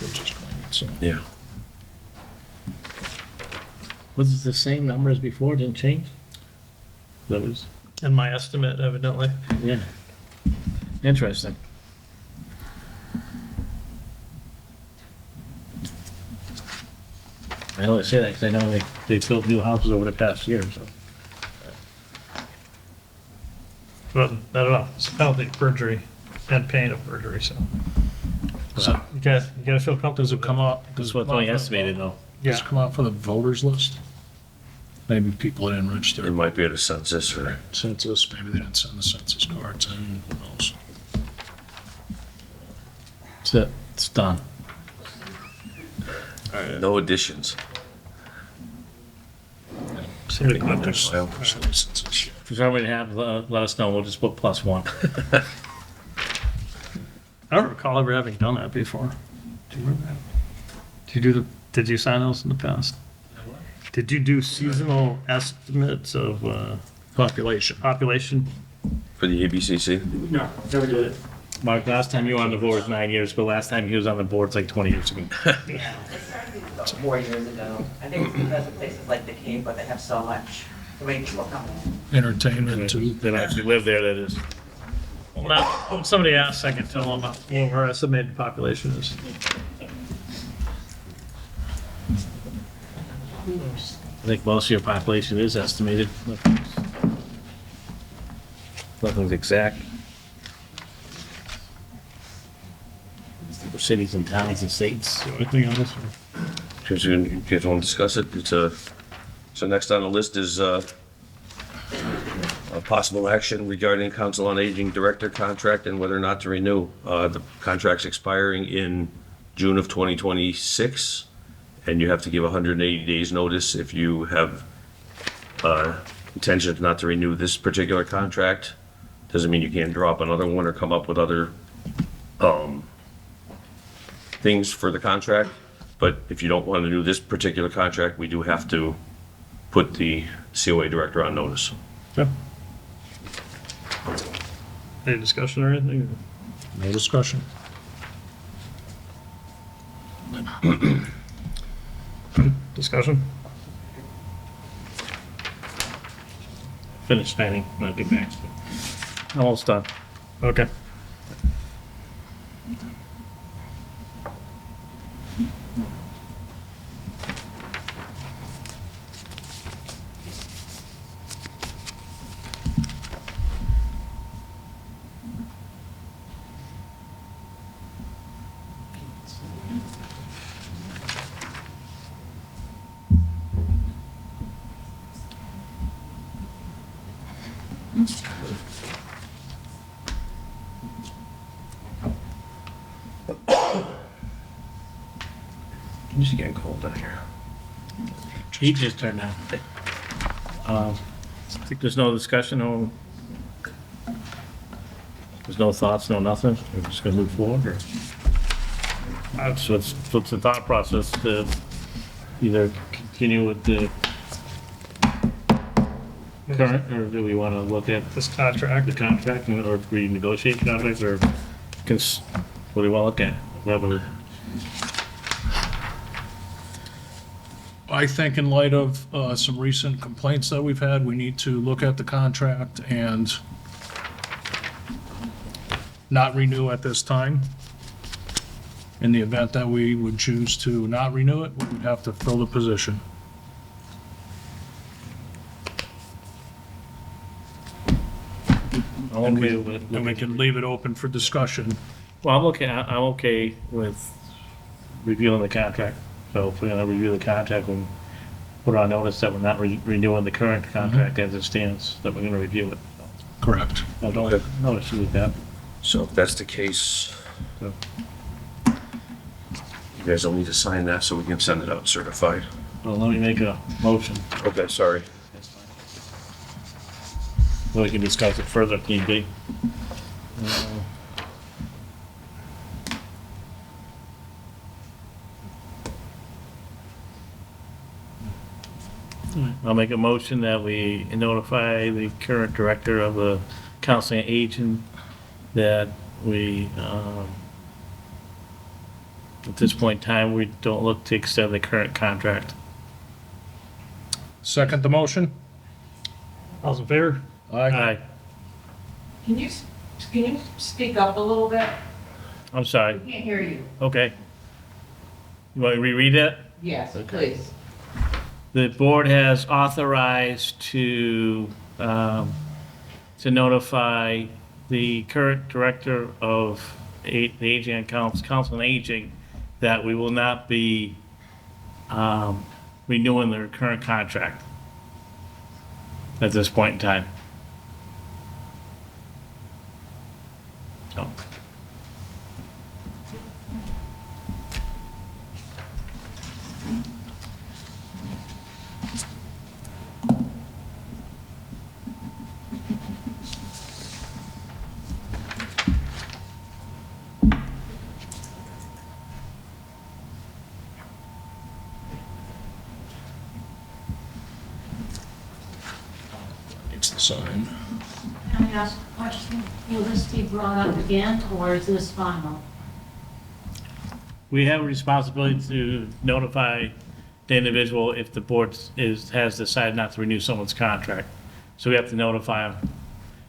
We'll just claim it, so. Yeah. Was it the same number as before, didn't change? That was, And my estimate evidently. yeah. Interesting. I only say that because I know they built new houses over the past year, so. But I don't know, it's a penalty of perjury and pain of perjury, so. So, You gotta feel comfortable. does it come up? That's what's only estimated though. Does it come out for the voters list? Maybe people didn't It register. might be at a census or, Census, maybe they didn't send the census cards in, who knows? That's it, it's done. no additions. Somebody Not clicked just- Well. just licenses. If somebody have, let us know, we'll just put +1. I don't recall ever having done that before. Do you remember that? Did you sign those in the past? Did you do seasonal estimates of Population. population? For the ABCC? No, never did it. Mark, last time you were on the board was 9 years ago, last time he was on the board was like 20 years ago. Yeah, they started about 4 years ago. I think it's because of places like the Cape, but they have so many people coming in. Entertainment too. They don't actually live there, that is. Well, now, when somebody asks, I can tell them what our estimated population is. I think most of your population is estimated. Nothing's exact. For cities and towns and states. Anything on this one? You guys want to discuss it? So next on the list is a possible action regarding Council on Aging Director contract and whether or not to renew. The contract's expiring in June of 2026, and you have to give 180 days notice if you have intentions not to renew this particular contract. Doesn't mean you can't drop another one or come up with other things for the contract. But if you don't want to do this particular contract, we do have to put the COA director on notice. Yeah. Any discussion or anything? No discussion. Discussion? Finished signing, might be back. Almost done. Okay. It's getting cold down here. Heat just turned on. I think there's no discussion, there's no thoughts, no nothing, we're just gonna move forward, or? So what's the thought process, to either continue with the current, or do we wanna look at This contract. the contract, or renegotiate contracts, or what do we wanna look at? Whatever. I think in light of some recent complaints that we've had, we need to look at the contract and not renew at this time. In the event that we would choose to not renew it, we would have to fill the position. I'm okay with, And we can leave it open for discussion. well, I'm okay with reviewing the contract. So if we're gonna review the contract, we'll put on notice that we're not renewing the current contract as it stands, that we're gonna review it. Correct. I don't have no issue with that. So if that's the case, you guys will need to sign that so we can send it out certified. Well, let me make a motion. Okay, sorry. We can discuss it further if need be. I'll make a motion that we notify the current director of the council on aging that we, at this point in time, we don't look to extend the current contract. Second the motion? All's in favor? Aye. Can you speak up a little bit? I'm sorry. I can't hear you. Okay. You want me to reread it? Yes, Okay. please. The board has authorized to notify the current director of the Aging and Council on Aging that we will not be renewing their current contract at this point in time. So. It's the sign. Can I ask a question? Will this be brought up again, or is this final? We have a responsibility to notify the individual if the board has decided not to renew someone's contract. So we have to notify them.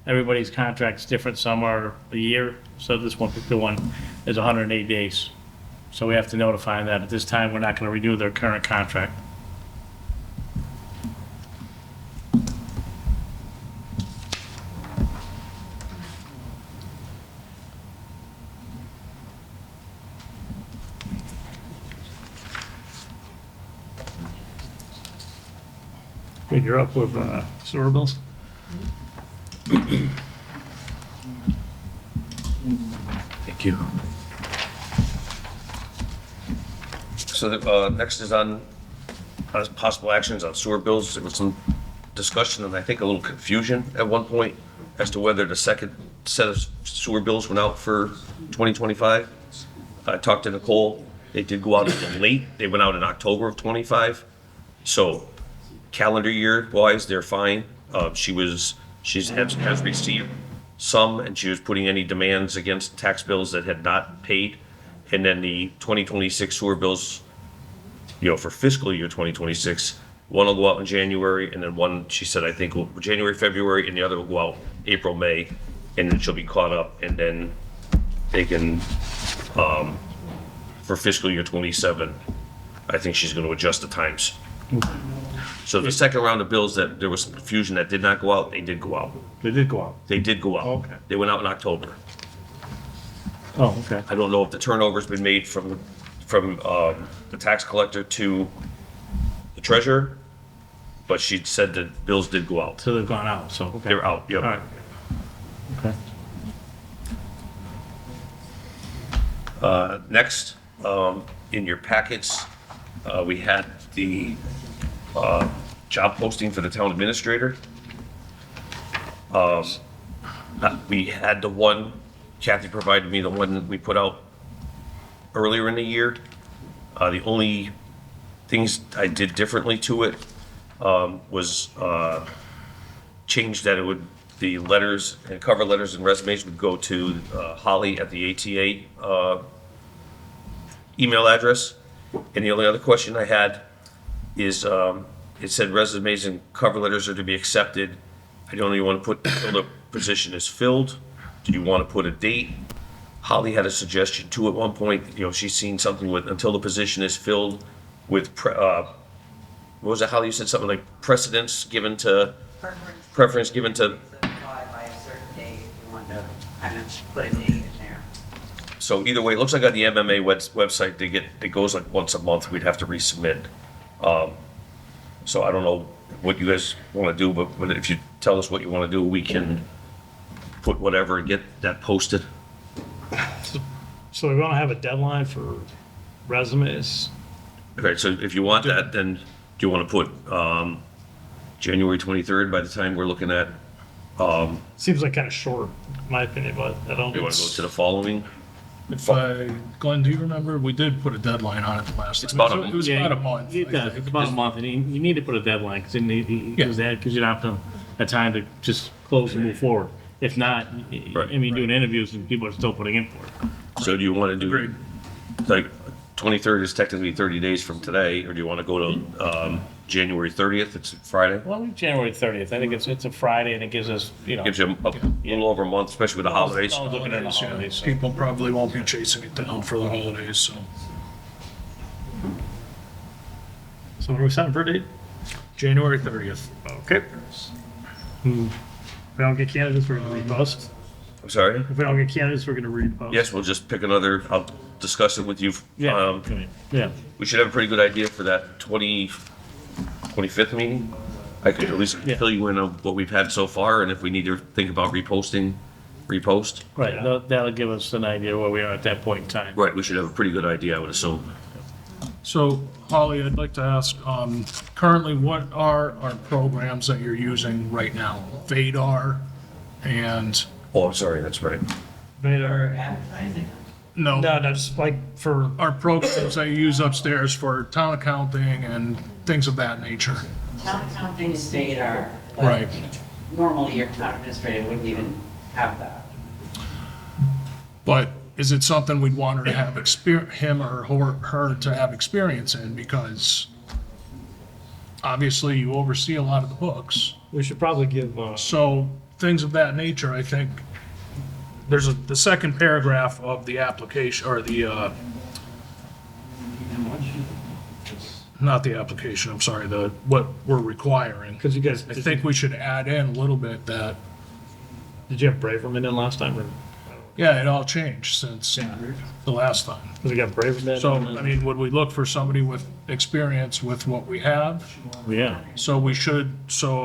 Everybody's contract's different. Some are a year, so this one, particular one is 180 days. So we have to notify them that at this time, we're not going to renew their current contract. You're up with sewer bills? Thank you. So next is on possible actions on sewer bills. There was some discussion and I think a little confusion at one point as to whether the second set of sewer bills went out for 2025. I talked to Nicole. They did go out a little late. They went out in October of 25. So calendar year wise, they're fine. She has received some, and she was putting any demands against tax bills that had not paid. And then the 2026 sewer bills, for fiscal year 2026, one will go out in January, and then one, she said, I think January, February, and the other will go out April, May, and then she'll be caught up, and then they can, for fiscal year 27, I think she's going to adjust the times. So the second round of bills that there was some confusion that did not go out, they did go out. They did go out. They did go out. Okay. They went out in October. Oh, okay. I don't know if the turnover's been made from the tax collector to the treasurer, but she said that bills did go out. So they've gone out, so, okay. They're out, yep. All right. Okay. Next, in your packets, we had the job posting for the town administrator. We had the one, Kathy provided me the one that we put out earlier in the year. The only things I did differently to it was change that it would, the letters and cover letters and resumes would go to Holly at the ATA email address. And the only other question I had is, it said resumes and cover letters are to be accepted. I don't know, you want to put until the position is filled? Do you want to put a date? Holly had a suggestion too at one point, she's seen something with until the position is filled with, what was it, Holly, you said something like preference given to. By a certain date, if you want to kind of put a date in there. So either way, it looks like on the MMA website, it goes like once a month, we'd have to resubmit. So I don't know what you guys want to do, but if you tell us what you want to do, we can put whatever and get that posted. So we want to have a deadline for resumes. Okay, so if you want that, then do you want to put January 23rd by the time we're looking at Seems like kind of short, in my opinion, but I don't. You want to go to the following? Glenn, do you remember, we did put a deadline on it the last time? It's about a- It was about a month. I Yeah, think. it's about a month, and you need to put a deadline, because you don't have a time to just close and move forward. If not, Right. I mean, doing interviews and people are still putting in for it. So do you want to do, Agreed. like, 23rd is technically 30 days from today, or do you want to go to January 30th? It's Friday? Well, January 30th, I think it's a Friday, and it gives us, Gives you a little over a month, especially with the holidays. I was looking at the Holidays, yeah. holidays, so. People probably won't be chasing it down for the holidays, so. So what are we setting for a date? January 30th. Okay. If we don't get candidates, we're gonna repost. I'm sorry? If we don't get candidates, we're gonna repost. Yes, we'll just pick another, I'll discuss it with you. Yeah, yeah. We should have a pretty good idea for that 25th meeting. I could at least Yeah. fill you in on what we've had so far, and if we need to think about reposting, repost. Right, that'll give us an idea where we are at that point in time. Right, we should have a pretty good idea, I would assume. So Holly, I'd like to ask, currently, what are our programs that you're using right now? Vadar and, Oh, I'm sorry, that's right. no, No, just like for, our programs that you use upstairs for town accounting and things of that nature. Town accounting is Vadar, but Right. normally your town administrator wouldn't even have that. But is it something we'd want her to have him or her to have experience in? Because obviously you oversee a lot of the books. we should probably give, So things of that nature, I think, there's the second paragraph of the application, or the, not the application, I'm sorry, what we're requiring. because you guys, I think we should add in a little bit that, did you have Braverman in last time? Or, yeah, it all changed since the last time. because we got Braverman. So, I mean, would we look for somebody with experience with what we have? Yeah. So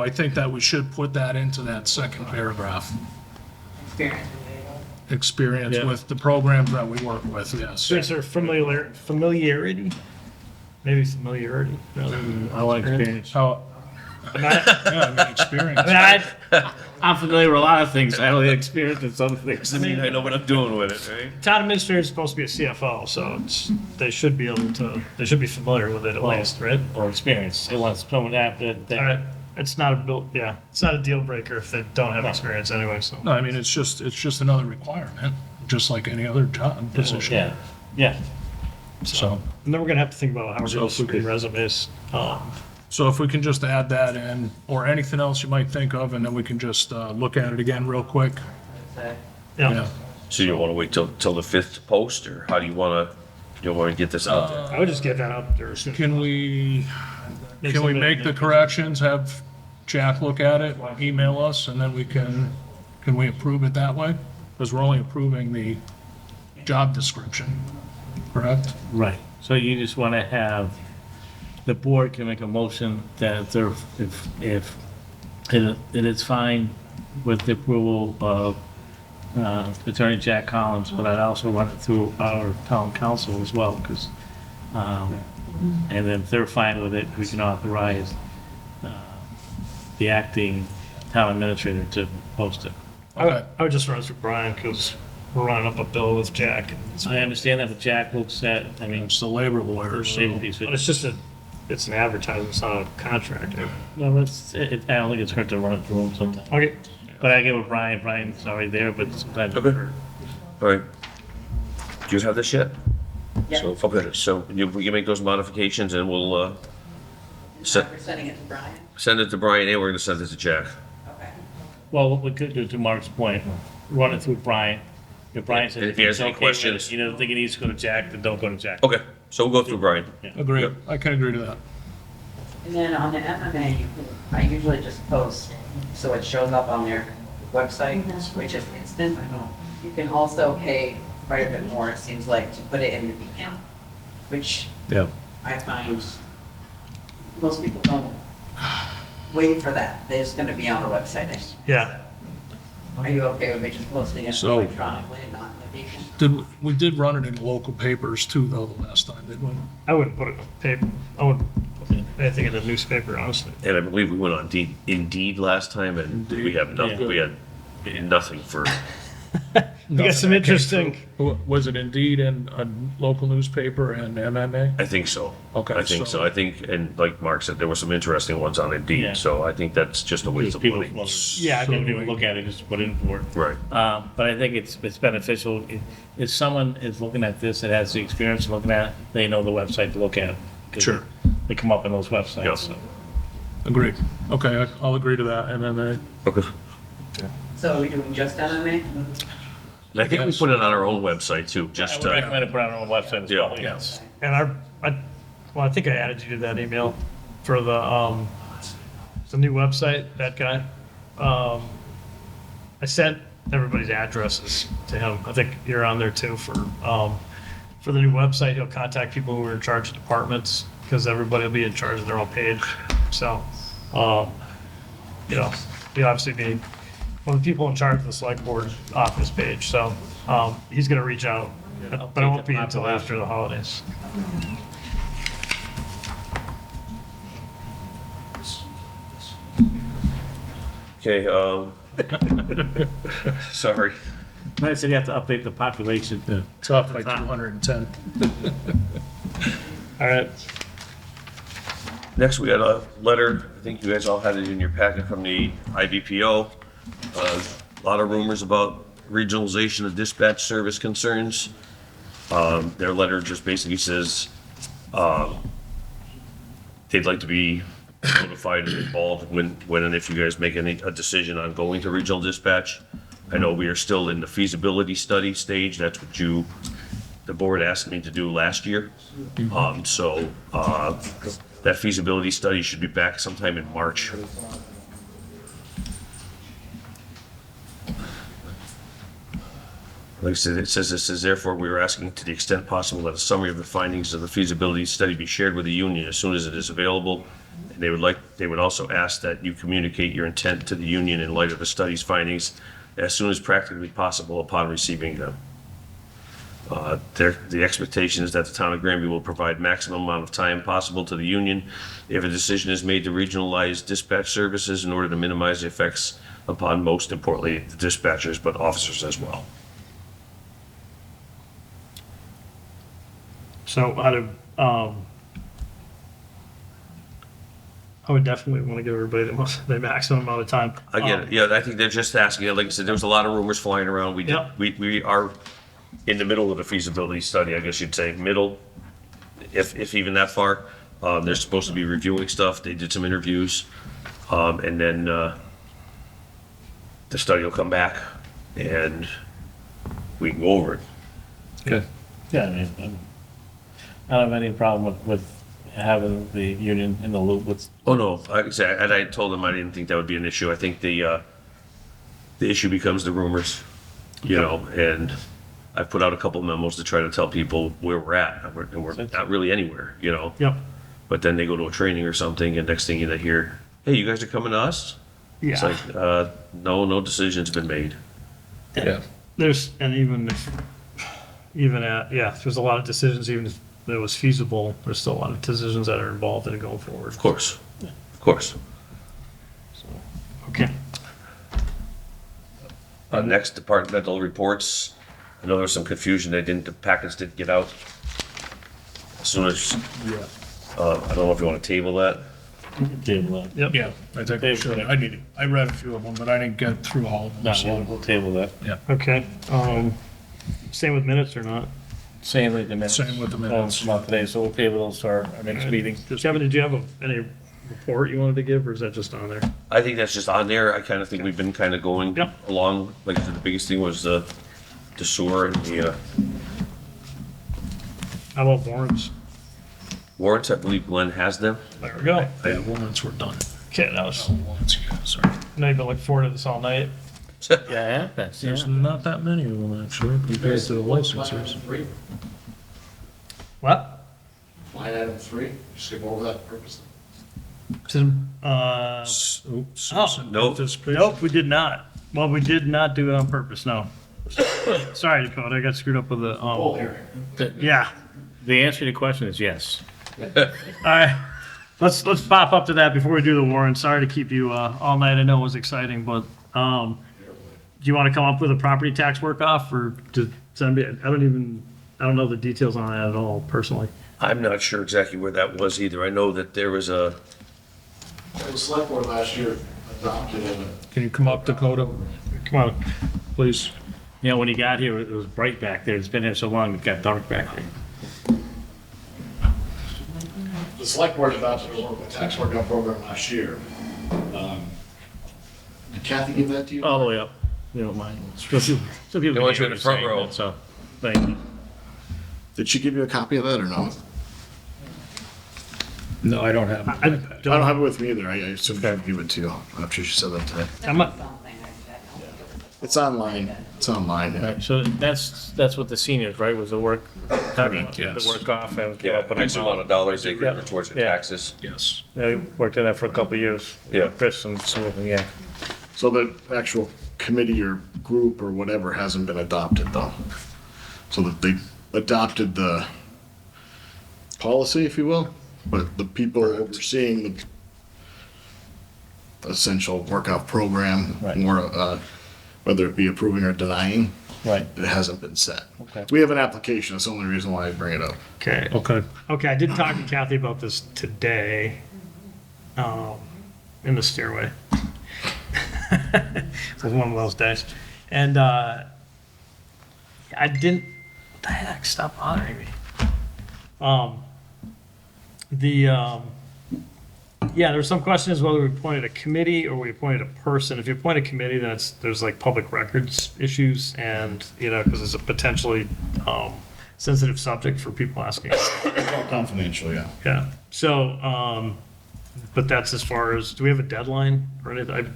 I think that we should put that into that second paragraph. Experience Yeah. with the programs that we work with, yes. Is there familiarity? Maybe familiarity rather than I like experience. How, yeah, I mean, experience. I'm familiar with a lot of things. I only experienced in some things. I mean, I know what I'm doing with it, right? Town administrator is supposed to be a CFO, so they should be able to, they should be familiar with it at least, right? Or experience. It wants someone that. All right. It's not it's not a deal breaker if they don't have experience anyway, so. No, I mean, it's just another requirement, just like any other job position. Yeah, yeah. So, And then we're gonna have to think about how we're So gonna if we sweep could- resumes. so if we can just add that in, or anything else you might think of, and then we can just, look at it again real quick. Yeah, So you want to wait till the 5th to post, or how do you want to get this out there? I would just get that out there as soon. Can we make the corrections, have Jack look at it, email us, and then can we approve it that way? Because we're only approving the job description, correct? Right. So you just want to have, the board can make a motion that there, if it is fine with the approval of Attorney Jack Collins, but I'd also run it through our town council as well, because, and then if they're fine with it, we can authorize the acting town administrator to post it. Okay. I would just run it through Brian, because we're running up a bill with Jack. I understand that, but Jack looks at, I mean, It's the labor lawyers. safety piece. But it's just it's an advertisement, it's not a contract. No, I don't think it's hurt to run it through him sometimes. Okay, But I get with Brian, Brian's already there, but sometimes. Okay. All right. Do you have this yet? Yeah. So, okay, so you make those modifications, and we'll, We're sending it to Brian? send it to Brian, and we're gonna send it to Jack. Okay. Well, what we could do, to Mark's point, run it through Brian. If Brian says If he has it's any okay with it, questions. you know, think it needs to go to Jack, then don't go to Jack. Okay, so we'll go through Brian. Agree, Yep. I can agree to that. And then on the MMA, I usually just post, so it shows up on their website, which is instant. You can also pay quite a bit more, it seems like, to put it in the beacon, which Yeah. I find most people don't wait for that. They're just gonna be on the website. yeah. Are you okay with me just posting it So- electronically and not in the beacon? We did run it in local papers too, though, the last time, didn't we? I wouldn't put it in paper. I wouldn't anything in the newspaper, honestly. And I believe we went on Indeed last time, and we have nothing, we had nothing for, We got some interesting, Was it Indeed in a local newspaper and MMA? I think so. Okay, I think so. I think, and like Mark said, there were some interesting ones on Yeah. Indeed, so I think that's just a waste of People, money. well, Yeah, I don't mean, even look at it, just put in for it. Right. But I think it's beneficial. If someone is looking at this that has the experience of looking at it, they know the website to look at. 'Cause Sure. They come up in those Yeah. websites, so. Agreed. Okay, I'll agree to that, MMA. Okay. So are we doing just MMA? And I think we put it on our own website too, I just, would recommend it put on our own website as Yeah. well, yes. and well, I think I added you to that email for the new website, that guy. I sent everybody's addresses to him. I think you're on there too for the new website. He'll contact people who are in charge of departments, because everybody will be in charge of their own page. So, he'll obviously be one of the people in charge of the select board office page. So, he's gonna reach out, but it won't be until after the holidays. okay, sorry. I said you have to update the population. It's off by 210. All right. Next, we got a letter, I think you guys all had it in your packet, from the IBPO. A lot of rumors about regionalization of dispatch service concerns. Their letter just basically says, they'd like to be notified and involved when and if you guys make a decision on going to regional dispatch. I know we are still in the feasibility study stage. That's what the board asked me to do last year. That feasibility study should be back sometime in March. Like I said, it says therefore we are asking to the extent possible that a summary of the findings of the feasibility study be shared with the union as soon as it is available. And they would also ask that you communicate your intent to the union in light of the study's findings as soon as practically possible upon receiving them. The expectation is that the town of Granby will provide maximum amount of time possible to the union if a decision is made to regionalize dispatch services in order to minimize the effects upon, most importantly, the dispatchers, but officers as well. So I would definitely want to give everybody the maximum amount of time. I get it. Yeah, I think they're just asking, like I said, there was a lot of rumors flying around. Yep. We are in the middle of the feasibility study, I guess you'd say, middle, if even that far. They're supposed to be reviewing stuff. They did some interviews. And then, the study will come back and we can go over it. Okay. Yeah, I mean, I don't have any problem with having the union in the loop with. Oh, no, like I said, and I told them I didn't think that would be an issue. I think the issue becomes the rumors, and I've put out a couple memos to try to tell people where we're at, and we're not really anywhere, Yep. But then they go to a training or something, and next thing you hear, hey, you guys are coming to us? It's Yeah. like, no decision's been made. Yeah. There's, and there's a lot of decisions, even if it was feasible, there's still a lot of decisions that are involved in it going forward. Of course, of course. Okay. Next, departmental reports. I know there was some confusion. The packets didn't get out as soon as, I don't know if you want to table that. Table that. Yep. Yeah, I think we should. I read a few of them, but I didn't get through all of them. No, so- we'll table that. Okay. Same with minutes or not? Same with the minutes. Same with the minutes. Not today, so we'll table those to our next meeting. Kevin, did you have any report you wanted to give, or is that just on there? I think that's just on there. I kind of think we've been kind of going Yep. along. Like I said, the biggest thing was the sewer and the How about warrants? warrants. I believe Glenn has them. There we go. Yeah, warrants were done. Okay, that was, Warrants, yeah, sorry. I know you've been looking forward to this all night. Yeah, that's, yeah. There's not that many of them, actually, compared to the licensors. What? Line item 3, skip over that purpose. Nope, we did not. Well, we did not do it on purpose, no. Sorry, Dakota, I got screwed up with the, Full hearing. yeah. The answer to the question is yes. All right. let's pop up to that before we do the warrant. Sorry to keep you all night. I know it was exciting, but do you want to come up with a property tax work off or to send me? I don't know the details on that at all personally. I'm not sure exactly where that was either. I know that there was a, The select board last year adopted it. Can you come up, Dakota? Come on, please. You know, when he got here, it was bright back there. It's been here so long, it got dark back there. The select board adopted a tax workout program last year. Did Kathy give that to you? All the way up. You don't mind. So people They can want hear you in the what front you're saying, row. So, thank you. Did she give you a copy of that or no? No, I don't have it. I don't have it with me either. I assumed I'd give it to you after she said that today. I'm not, It's online. It's online. Yeah. Right, so that's what the seniors, right, was the work, Correct, yes. the work off and. yeah, X amount of dollars they Yeah. give towards their Yeah. taxes. Yes. Yeah, we worked on that for a couple of years. Yeah. Chris and some of them, yeah. So the actual committee or group or whatever hasn't been adopted though. So that they adopted the policy, if you will, but the people overseeing the essential workout program, Right. or whether it be approving or denying, Right. it hasn't been set. Okay. We have an application. That's the only reason why I bring it up. okay. Okay. Okay, I did talk to Kathy about this today, in the stairway. It was one of those days. And, I didn't, what the heck, stop bothering me. Yeah, there were some questions whether we appointed a committee or we appointed a person. If you appoint a committee, then there's like public records issues and, because it's a potentially, sensitive subject for people asking. It's all confidential, yeah. Yeah, so, but that's as far as, do we have a deadline or anything?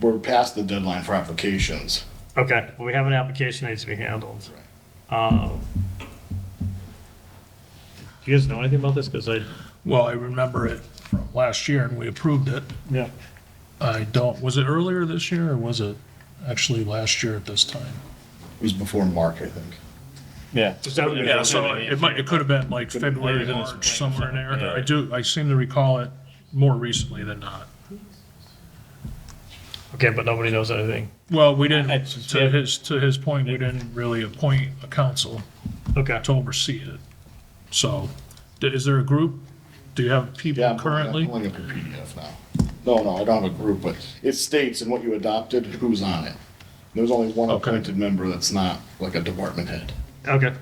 We're past the deadline for applications. Okay, well, we have an application that needs to be handled. Do you guys know anything about this? Because Well, I remember it from last year and we approved it. yeah. Was it earlier this year or was it actually last year at this time? It was before Mark, I think. Yeah. Yeah, so it could have been like February, March, somewhere in there. I seem to recall it more recently than not. Okay, but nobody knows anything. Well, we didn't, It's- to his point, we didn't really appoint a council Okay. to oversee it. So, is there a group? Do you have people Yeah, currently? I'm pulling up your PDF now. No, I don't have a group, but it states in what you adopted who's on it. There's only one Okay. appointed member that's not like a department head. Okay.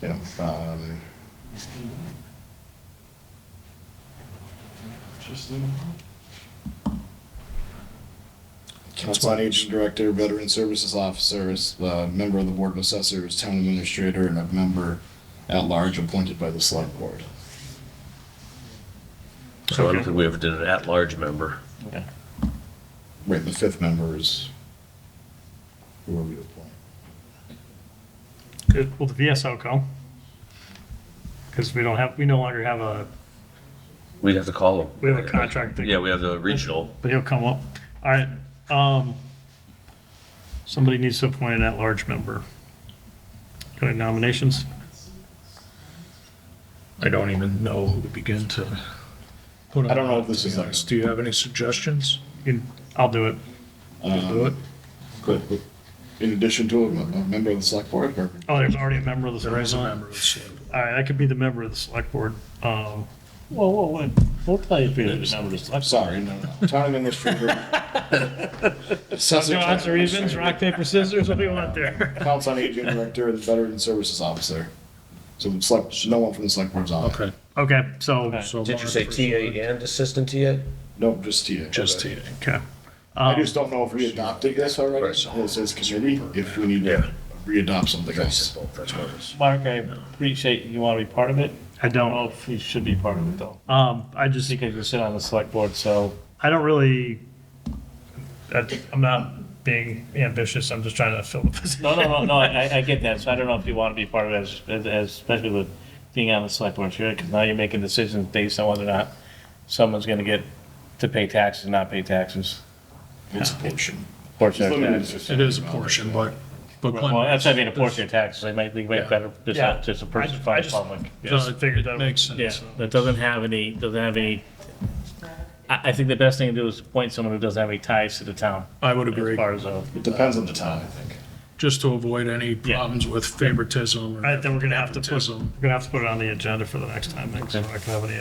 You know, Council on Aging Director, Veteran Services Officer, is member of the Board of Assessors, Town Administrator, and a member at large appointed by the Select Board. So I don't think we ever did an at-large member. Right, the fifth member is whoever we appoint. Good. Will the VSO go? Because we no longer have We'd have to call them. we have a contract thing. Yeah, we have the regional. But he'll come up. All right. Somebody needs to appoint an at-large member. Got any nominations? I don't even know who to begin to put on. I don't know if this is this. Do you have any suggestions? I'll do it. Do it? But in addition to a member of the Select Board, or? Oh, there's already a member of the There select is a board. member of the select board. All right, I could be the member of the select board. Whoa, we'll tell you if you're the numbers. I'm sorry, no. Town Administrator. Assessor. Odds or evens, rock, paper, scissors, what do you want there? Council on Aging Director, and Veteran Services Officer. So the select, no one from the Select Board's on it. Okay. Okay, so, So Did you Mark say for TA select- and assistant TA? Nope, just TA. Just TA. okay. I just don't know if we adopted this already. Right. It says committee, if we need to re-adopt something else. That's what it is. Mark, I appreciate you want to be part of it. I I don't don't, know if you should be part of it though. I just, Because you sit on the select board, so. I don't really, I'm not being ambitious, I'm just trying to fill the position. No, I get that. So I don't know if you want to be part of it, as especially with being on the select board, sure, because now you're making decisions based on whether or not someone's gonna get to pay taxes, not pay taxes. It's a portion. Portion It's of limited taxes. to It is a 50. portion, but But Glenn, Well, that's, I mean, a portion of taxes, they might think better, Yeah. just a person I from the just- public. Just figured that. makes sense. Yeah, that doesn't have any, I think the best thing to do is appoint someone who doesn't have any ties to the town. I would agree, As far as, It depends on the town, I think. just to avoid any problems with favoritism All or right, then we're gonna have to put, nepotism. we're gonna have to put it on the agenda for the next time, then, so I can have any,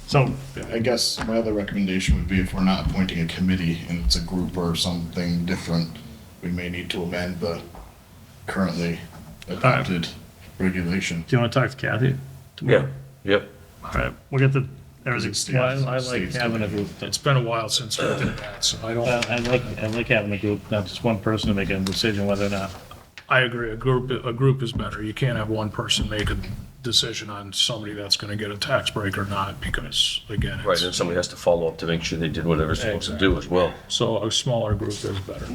so, I guess my other recommendation would be if we're not appointing a committee and it's a group or something different, we may need to amend the currently adopted regulation. do you wanna talk to Kathy? Yeah, yep. All right, we'll get the, everything. well, I like having a group. It's been a while since we did that, so I don't, I like having a group, not just one person to make a decision whether or not. I agree, a group is better. You can't have one person make a decision on somebody that's gonna get a tax break or not, because, again, Right, it's, and somebody has to follow up to make sure they did whatever they're supposed to do as well. so a smaller group is better.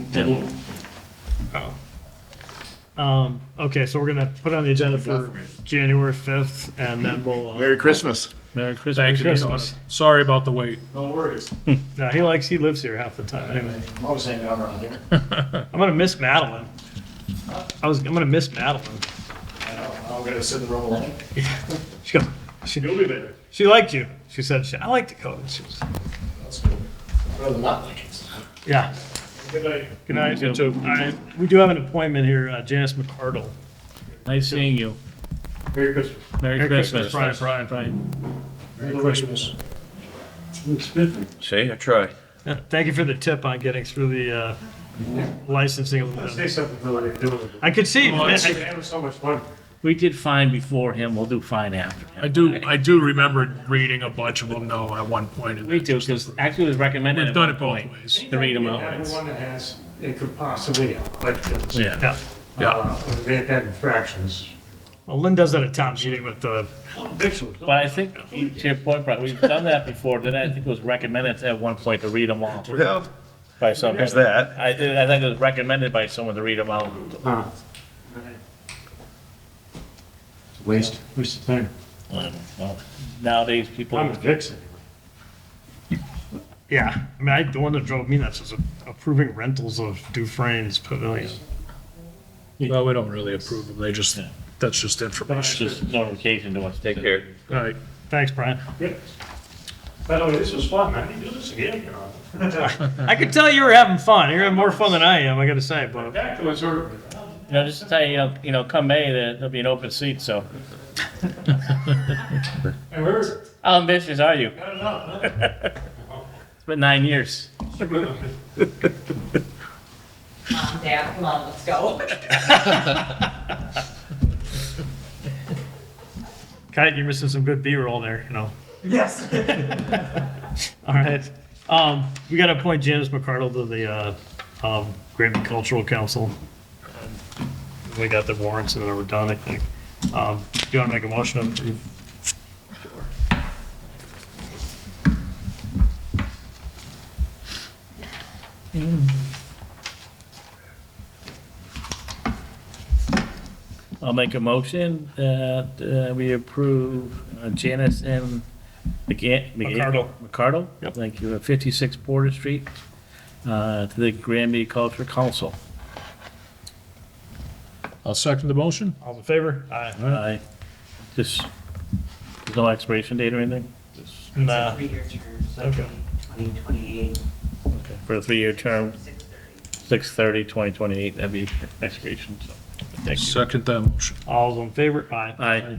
Okay, so we're gonna put it on the agenda for January 5th, and then we'll, Merry Christmas. Merry Christmas. Thank you. Christmas. Sorry about the wait. No worries. no, he lives here half the time, anyway. I'm always hanging out around here. I'm gonna miss Madeline. I'm gonna miss Madeline. I'm gonna sit in the room alone. You'll be there. She liked you. She said, I like Dakota. She was, That's good. I'd rather not like it. yeah. Good night. Good night. You too. All right, we do have an appointment here, Janice McCardle. Nice seeing you. Merry Christmas. Merry Christmas. Brian. Merry Christmas. See, I try. Yeah, thank you for the tip on getting through the licensing. Say something for what they do with it. I could see. It's having so much fun. We did fine before him, we'll do fine after him. I do remember reading a bunch of them though at one point. We do, because actually it was recommended We've at done one it both point ways. to read them out. Everyone that has, it could possibly like this. Yeah. Yeah. They've had infractions. Well, Lynn does that at town meeting with the. But I think, to your point, Brian, we've done that before, then I think it was recommended at one point to read them all. Yeah. By someone. There's that. I think it was recommended by someone to read them out. Waste of time. Well, nowadays, people. I'm a vixen. Yeah, I mean, the one that drove me nuts was approving rentals of Dufresne's Pavilion. Well, we don't really approve them. That's just It's information. just notification to us. Take care. All right, thanks, Brian. Yep. By the way, this was fun. I need to do this again, you know. I could tell you were having fun. You're having more fun than I am, I gotta say, but. Back to it, sort of. Just to tell you, come May, there'll be an open seat, so. I heard. How ambitious are you? I don't know. It's been 9 years. Dad, come on, let's go. Kite, you're missing some good B-roll there, you know. Yes. All right. We got to appoint Janice McCardle to the Granby Cultural Council. We got the warrants and then we're done, I think. Do you want to make a motion to approve? I'll make motion that we approve Janice M. McCardle. Yep. Thank you, 56 Porter Street, to the Granby Culture Council. I'll second the motion. All in favor? Aye. Aye. Just, there's no expiration date or anything? Just, Nah. 3-year term, so Okay. 2028, okay, for a 3-year term, 6/30/2028, that'd be expiration, so, thank you. Second that motion. All's in favor? Aye. Aye.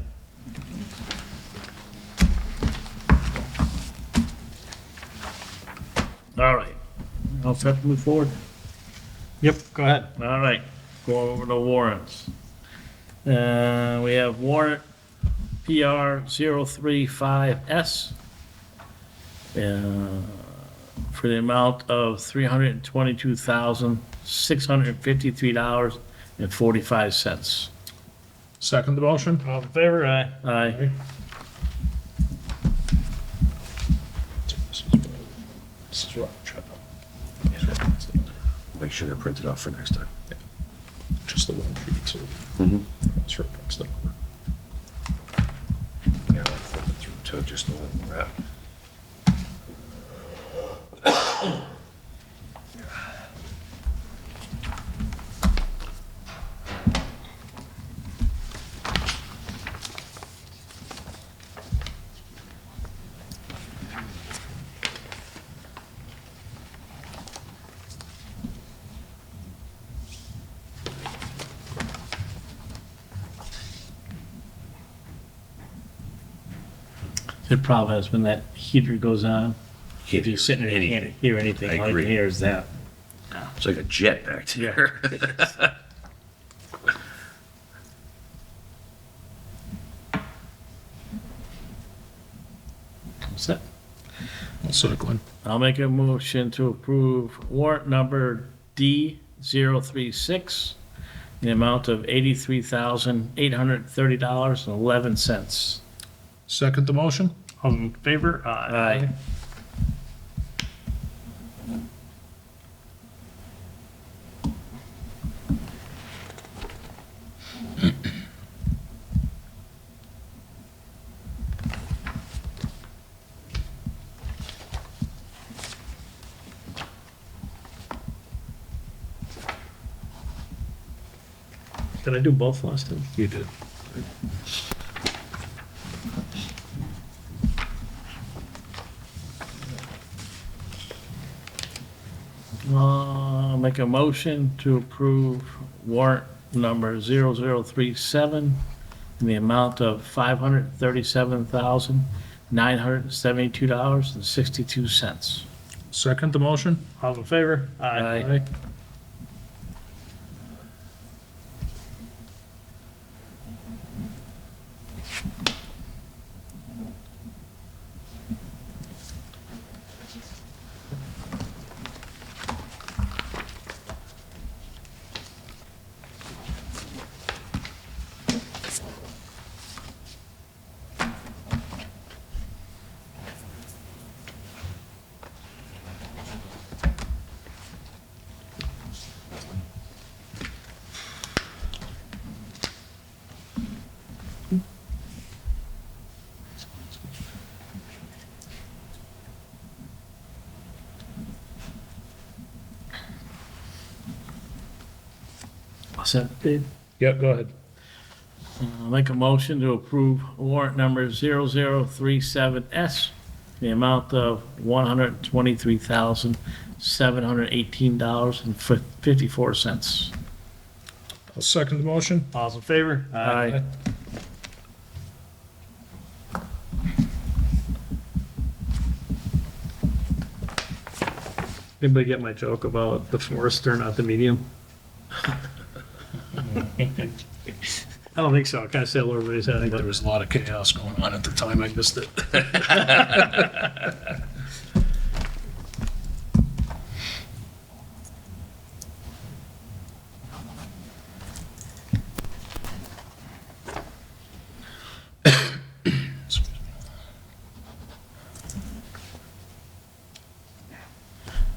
All right, I'll set to move forward. Yep, go ahead. All right, go over the warrants. We have warrant PR 035S for the amount of $322,653.45. Second the motion. All in favor? Aye. Aye. Make sure they're printed off for next time. Just the one sheet, so. Mhm. That's right, that's the number. Yeah, I'll flip it through to just the one we're at. The problem is when that heater goes on, if you're sitting there, you can't Anything. hear anything. I All you can agree. hear is that. It's like a jet back there. What's that? So, Glenn, I'll make a motion to approve warrant number D036, the amount of $83,830.11. second the motion? All in favor? Aye. Did I do both last time? You did. Make a motion to approve warrant number 0037 in the amount of $537,972.62. Second the motion? All in favor? Aye. What's that, Dave? Yep, go ahead. I'll make a motion to approve warrant number 0037S, the amount of $123,718.54. I'll second the motion. All in favor? Aye. Anybody get my joke about the Forester, not the medium? I don't think so. I kind of said everybody's heading. There was a lot of chaos going on at the time. I missed it.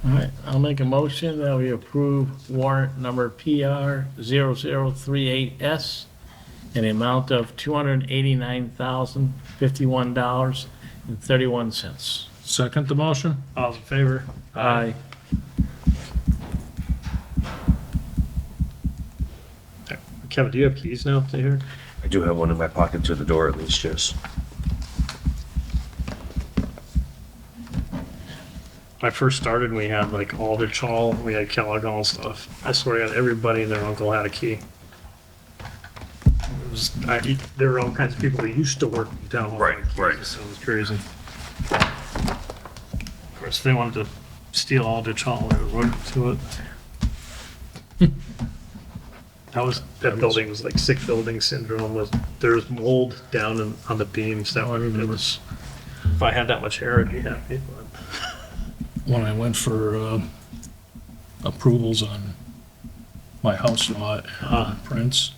All right, I'll make a motion that we approve warrant number PR 0038S in the amount of $289,051.31. Second the motion? All in favor? Aye. Kevin, do you have keys now to here? I do have one in my pocket to the door at least, yes. When I first started, we had like Alderchall, we had Kellogg and stuff. I swear to God, everybody and their uncle had a key. There were all kinds of people that used to work in town hall. Right, right. So it was crazy. Of course, if they wanted to steal Alderchall, they would run to it. That building was like sick building syndrome. There was mold down on the beams. That one, it was, if I had that much hair, I'd be happy. But When I went for approvals on my house lot in Prince,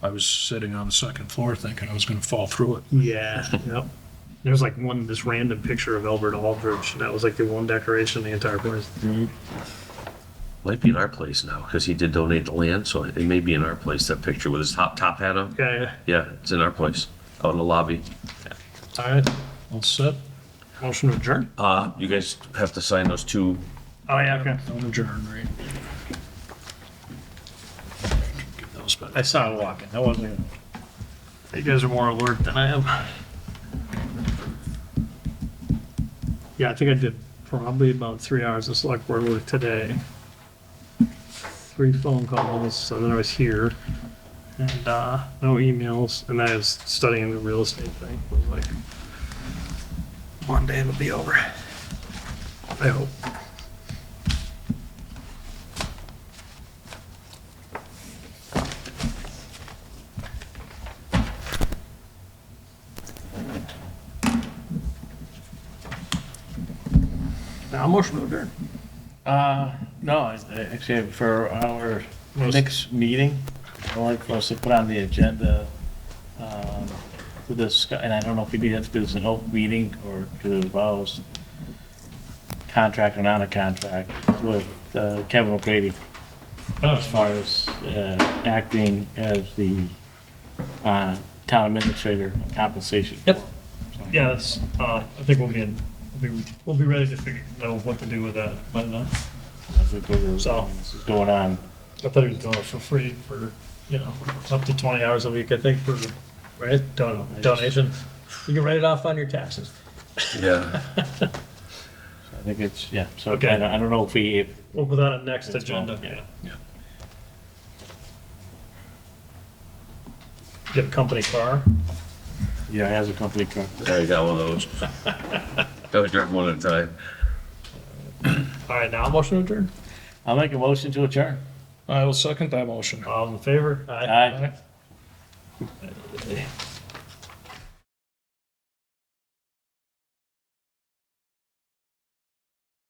I was sitting on the second floor thinking I was going to fall through it. yeah, yep. There's like this random picture of Albert Aldridge. That was like the one decoration in the entire place. Might be in our place now, because he did donate the land, so it may be in our place, that picture with his top hat on. Yeah, Yeah, it's in our place, out in the lobby. yeah. All right. All set? Motion to adjourn? You guys have to sign those two. Oh, yeah, okay. Don't adjourn, right? Give those back. I saw him walking. I wasn't even. You guys are more alert than I am. Yeah, I think I did probably about 3 hours of select board work today. 3 phone calls, so then I was here. And no emails, and I was studying the real estate thing. It was like Monday it'll be over. I hope. Now, motion to adjourn. No, actually, for our next meeting, I'd like for us to put on the agenda, to discuss, and I don't know if we need to do this in an open meeting or if it involves contract or not a contract with Kevin O'Grady as far as acting as the town administrator compensation. Yep. Yeah, that's, I think we'll be ready to know what to do with that, but, I think So- this is going on. I thought he was doing it for free for, up to 20 hours a week, I think, for, right, donation. You can write it off on your taxes. Yeah. I think it's, yeah, so Okay. I don't know if We'll put that on next It's agenda. fine, yeah. Get a company car. yeah, it has a company car. I got one of those. Gotta drive one at a time. All right, now motion to adjourn. I'll make a motion to adjourn. I will second that motion. All in favor? Aye. Aye.